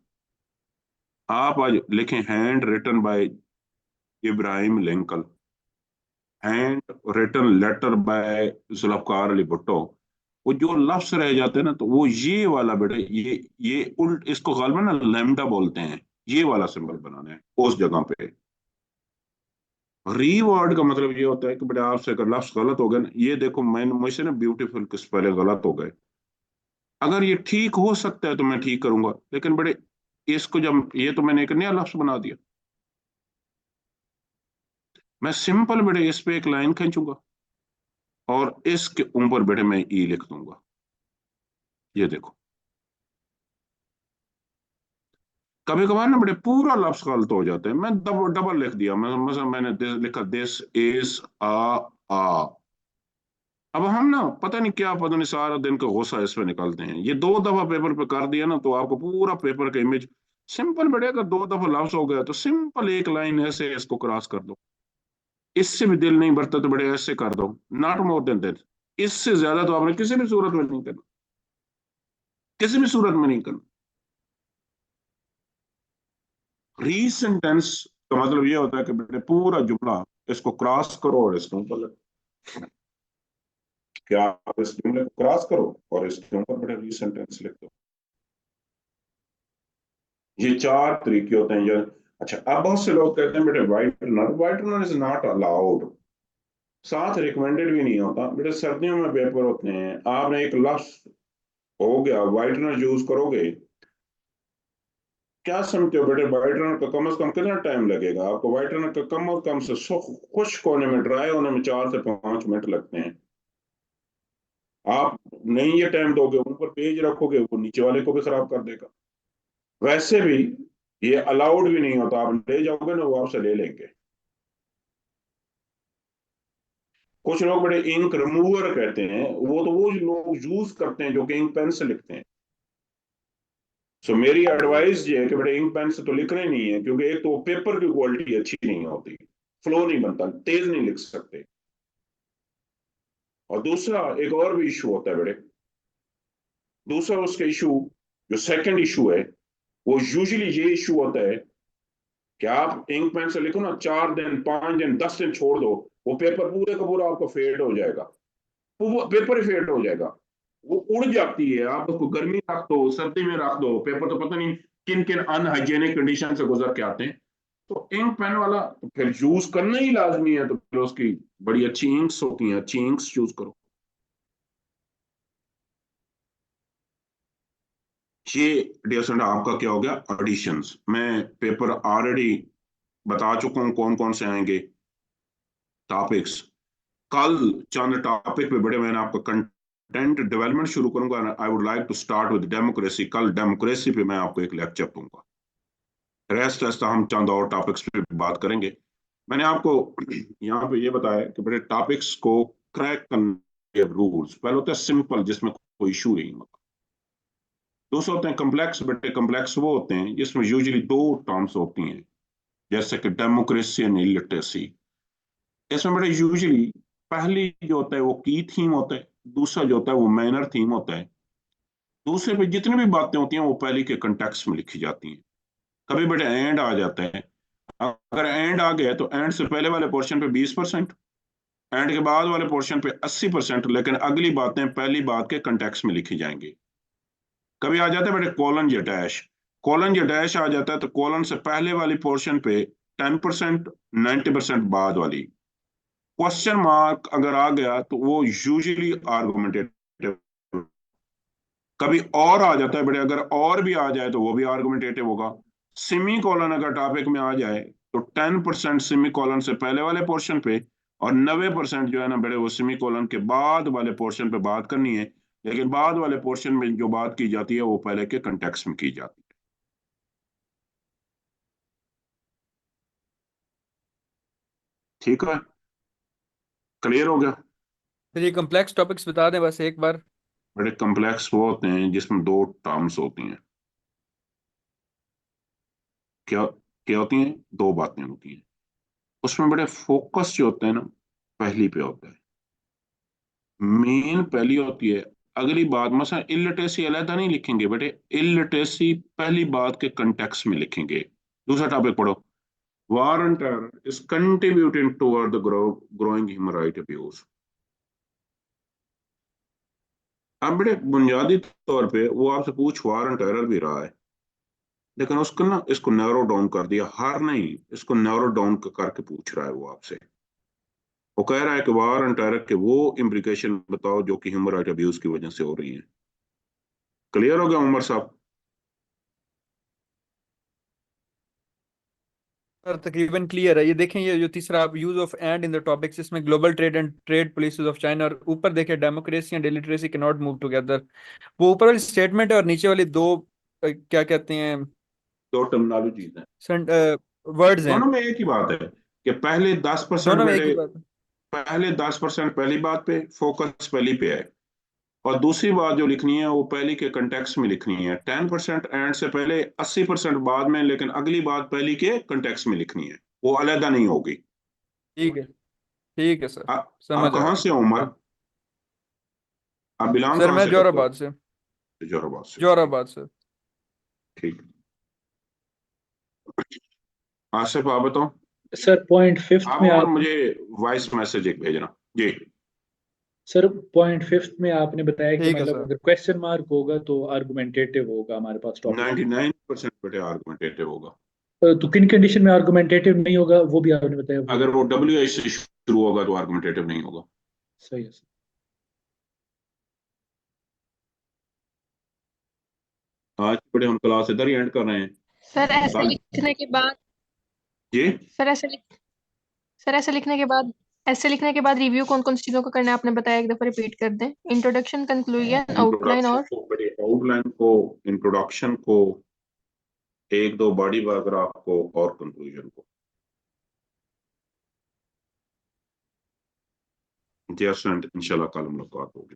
आप आज लिखें hand written by Ibrahim Lincoln, hand written letter by Zulfikar Ali Bhutto, वो जो लफ्ज रह जाते हैं ना, तो वो ये वाला बेटे, ये उल्ट, इसको गालिबन ना लैम्डा बोलते हैं, ये वाला सिंबल बनाना है उस जगह पे। रीवर्ड का मतलब ये होता है कि बेटा आपसे अगर लफ्ज गलत हो गए ना, ये देखो मैंने मुझसे ना ब्यूटीफुल किस पहले गलत हो गए, अगर ये ठीक हो सकता है तो मैं ठीक करूंगा, लेकिन बेटे इसको जब ये तो मैंने एक नया लफ्ज बना दिया, मैं सिंपल बेटे इस पे एक लाइन खींचूंगा और इसके ऊपर बेटे मैं ई लिख दूंगा, ये देखो। कभी कभार ना बेटे पूरा लफ्ज गलत हो जाते हैं, मैं डबल लिख दिया, मतलब मैंने लिखा दिस इज आ। अब हम ना पता नहीं क्या, पता नहीं सारा दिन का गुस्सा इस पे निकालते हैं, ये 2 दफा पेपर पे कर दिया ना तो आपको पूरा पेपर का इमेज सिंपल बेटे, अगर 2 दफा लफ्ज हो गया तो सिंपल एक लाइन ऐसे इसको क्रॉस कर दो, इससे भी दिल नहीं भरता तो बड़े ऐसे कर दो, नॉट मोर देन दैट। इससे ज्यादा तो आपने किसी भी सूरत में नहीं करना, किसी भी सूरत में नहीं करना। रीसेंट टेंस का मतलब ये होता है कि बेटे पूरा जुमला इसको क्रॉस करो और इसके ऊपर लिखो, क्या आप इस जुमले को क्रॉस करो और इसके ऊपर बेटे रीसेंट टेंस लिख दो। ये 4 तरीके होते हैं। अच्छा, अब बहुत से लोग कहते हैं बेटे वाइटनर इज नॉट अलाउड, साथ रिकमेंडेड भी नहीं होता बेटे। सर्दियों में पेपर होते हैं, आपने एक लफ्ज हो गया वाइटनर यूज करोगे, क्या समझते हो बेटे वाइटनर का कम से कम कितना टाइम लगेगा आपको? वाइटनर का कम से कम से खुश्क होने में, ड्राई होने में 4 से 5 मिनट लगते हैं। आप नहीं ये टाइम दोगे, ऊपर पेज रखोगे, वो नीचे वाले को भी खराब कर देगा। वैसे भी ये अलाउड भी नहीं होता, आप ले जाओगे ना वो आपसे ले लेंगे। कुछ लोग बड़े इंक रिमूवर कहते हैं, वो तो वो लोग यूज करते हैं जो कि इंक पेन से लिखते हैं। सो मेरी एडवाइस ये है कि बड़े इंक पेन से तो लिखना ही नहीं है, क्योंकि एक तो पेपर की क्वालिटी अच्छी नहीं होती, फ्लो नहीं बनता, तेज नहीं लिख सकते, और दूसरा एक और भी इशू होता है बेटे। दूसरा उसका इशू जो सेकंड इशू है, वो यूजुअली ये इशू होता है कि आप इंक पेन से लिखो ना, 4 दिन 5 दिन 10 दिन छोड़ दो, वो पेपर पूरे का पूरा आपको फेड हो जाएगा, वो पेपर ही फेड हो जाएगा, वो उड़ जाती है। आप उसको गर्मी रख दो, सर्दी में रख दो, पेपर तो पता नहीं किन किन अनहाइजेनिक कंडीशन से गुजर के आते हैं। तो इंक पेन वाला तो फिर यूज करना ही लाजमी है, तो फिर उसकी बड़ी अच्छी इंक्स होती हैं, अच्छी इंक्स यूज करो। ये डियर स्टूडेंट आपका क्या हो गया, एडिशंस। मैं पेपर ऑलरेडी बता चुका हूं कौन कौन से आएंगे टॉपिक्स। कल चंद टॉपिक पे बड़े मैंने आपका कंटेंट डेवलपमेंट शुरू करूंगा। I would like to start with democracy. कल डेमोक्रेसी पे मैं आपको एक लेक्चर दूंगा, रेस्ट हम चंद और टॉपिक्स पे बात करेंगे। मैंने आपको यहाँ पे ये बताया कि बड़े टॉपिक्स को क्रैक करने के रूल्स, पहले होता है सिंपल जिसमें कोई इशू नहीं होता, दूसरे होते हैं कम्प्लेक्स। बेटे कम्प्लेक्स वो होते हैं जिसमें यूजुअली 2 टर्म्स होती हैं, जैसे कि डेमोक्रेसी एंड इलिटरेसी। इसमें बेटे यूजुअली पहली जो होता है वो की थीम होता है, दूसरा जो होता है वो मैनर थीम होता है। दूसरे पे जितनी भी बातें होती हैं वो पहले के कंटेक्स्ट में लिखी जाती हैं। कभी बेटे एंड आ जाता है, अगर एंड आ गया तो एंड से पहले वाले पोर्शन पे 20%, एंड के बाद वाले पोर्शन पे 80%, लेकिन अगली बातें पहली बात के कंटेक्स्ट में लिखी जाएंगी। कभी आ जाता है बेटे कॉलन या डैश, कॉलन या डैश आ जाता है तो कॉलन से पहले वाली पोर्शन पे 10%, 90% बाद वाली। क्वेश्चन मार्क अगर आ गया तो वो यूजुअली आर्गुमेंटेटिव, कभी और आ जाता है बड़े, अगर और भी आ जाए तो वो भी आर्गुमेंटेटिव होगा। सेमी कॉलन अगर टॉपिक में आ जाए तो 10% सेमी कॉलन से पहले वाले पोर्शन पे और 90% जो है ना बड़े वो सेमी कॉलन के बाद वाले पोर्शन पे बात करनी है, लेकिन बाद वाले पोर्शन में जो बात की जाती है वो पहले के कंटेक्स्ट में की जाती है। ठीक है, क्लियर हो गया? फिर ये कॉम्प्लेक्स टॉपिक्स बता दें बस एक बार। बड़े कॉम्प्लेक्स वो होते हैं जिसमें 2 टर्म्स होती हैं। क्या क्या होती हैं? 2 बातें होती हैं। उसमें बड़े फोकस जो होते हैं ना पहली पे होता है, मेन पहली होती है। अगली बात मसला इलिटरेसी अलहदा नहीं लिखेंगे बेटे, इलिटरेसी पहली बात के कंटेक्स्ट में लिखेंगे। दूसरा टॉपिक पढ़ो, war and terror is contributing toward the growing human right abuse. अब बेटे बुनियादी तौर पे वो आपसे पूछ वार एंड टेरर भी रहा है, लेकिन उसको ना इसको नैरो डाउन कर दिया, हर नहीं इसको नैरो डाउन करके पूछ रहा है वो आपसे। वो कह रहा है कि वार एंड टेरर के वो इम्प्लीकेशन बताओ जो कि ह्यूमन राइट अब्यूज की वजह से हो रही है। क्लियर हो गया उमर साहब? सर तकरीबन क्लियर है। ये देखें, ये जो तीसरा आप use of and in the topics, इसमें global trade and trade policies of China, और ऊपर देखें democracy and illiteracy can not move together. वो ऊपर वाली स्टेटमेंट है और नीचे वाली दो क्या कहते हैं, 2 टर्मिनोलॉजीज हैं, वर्ड्स हैं। दोनों में एक ही बात है कि पहले 10% दोनों में एक बेटे, ही बात है। पहले 10% पहली बात पे फोकस पहली पे है, और दूसरी बात जो लिखनी है वो पहली के कंटेक्स्ट में लिखनी है। 10% एंड से पहले, 80% बाद में, लेकिन अगली बात पहली के कंटेक्स्ट में लिखनी है, वो अलहदा नहीं होगी। ठीक है सर, आप समझ आ कहाँ गया। से हो उमर? आप बिलोंग सर कहाँ मैं से करते हो? जोराबाद से। जोराबाद से। जोराबाद से। ठीक, आसिफ आप बताओ। सर पॉइंट 5 आप में उमर आप मुझे वॉइस मैसेज एक भेजना जी। सर पॉइंट 5 में आपने बताया कि ठीक है मतलब सर। अगर क्वेश्चन मार्क होगा तो आर्गुमेंटेटिव होगा हमारे पास टॉपिक। 99% बेटे आर्गुमेंटेटिव होगा। तो किन कंडीशन में आर्गुमेंटेटिव नहीं होगा वो भी आपने बताया, वो अगर वो WH से शुरू होगा तो आर्गुमेंटेटिव नहीं होगा। सही है सर। आज बड़े हम क्लास इधर ही एंड कर रहे हैं। सर ऐसे कल लिखने के बाद जी सर ऐसे लिखने के बाद रिव्यू कौन कौन सी चीजों का करना है आपने बताया, एक दफा रिपीट कर दें। इंट्रोडक्शन, कंक्लूजन, आउटलाइन इंट्रोडक्शन और को बड़े, आउटलाइन को, इंट्रोडक्शन को, 1-2 बॉडी पैराग्राफ को और कंक्लूजन को। जी स्टूडेंट, इंशाल्लाह कल मुलाकात होगी।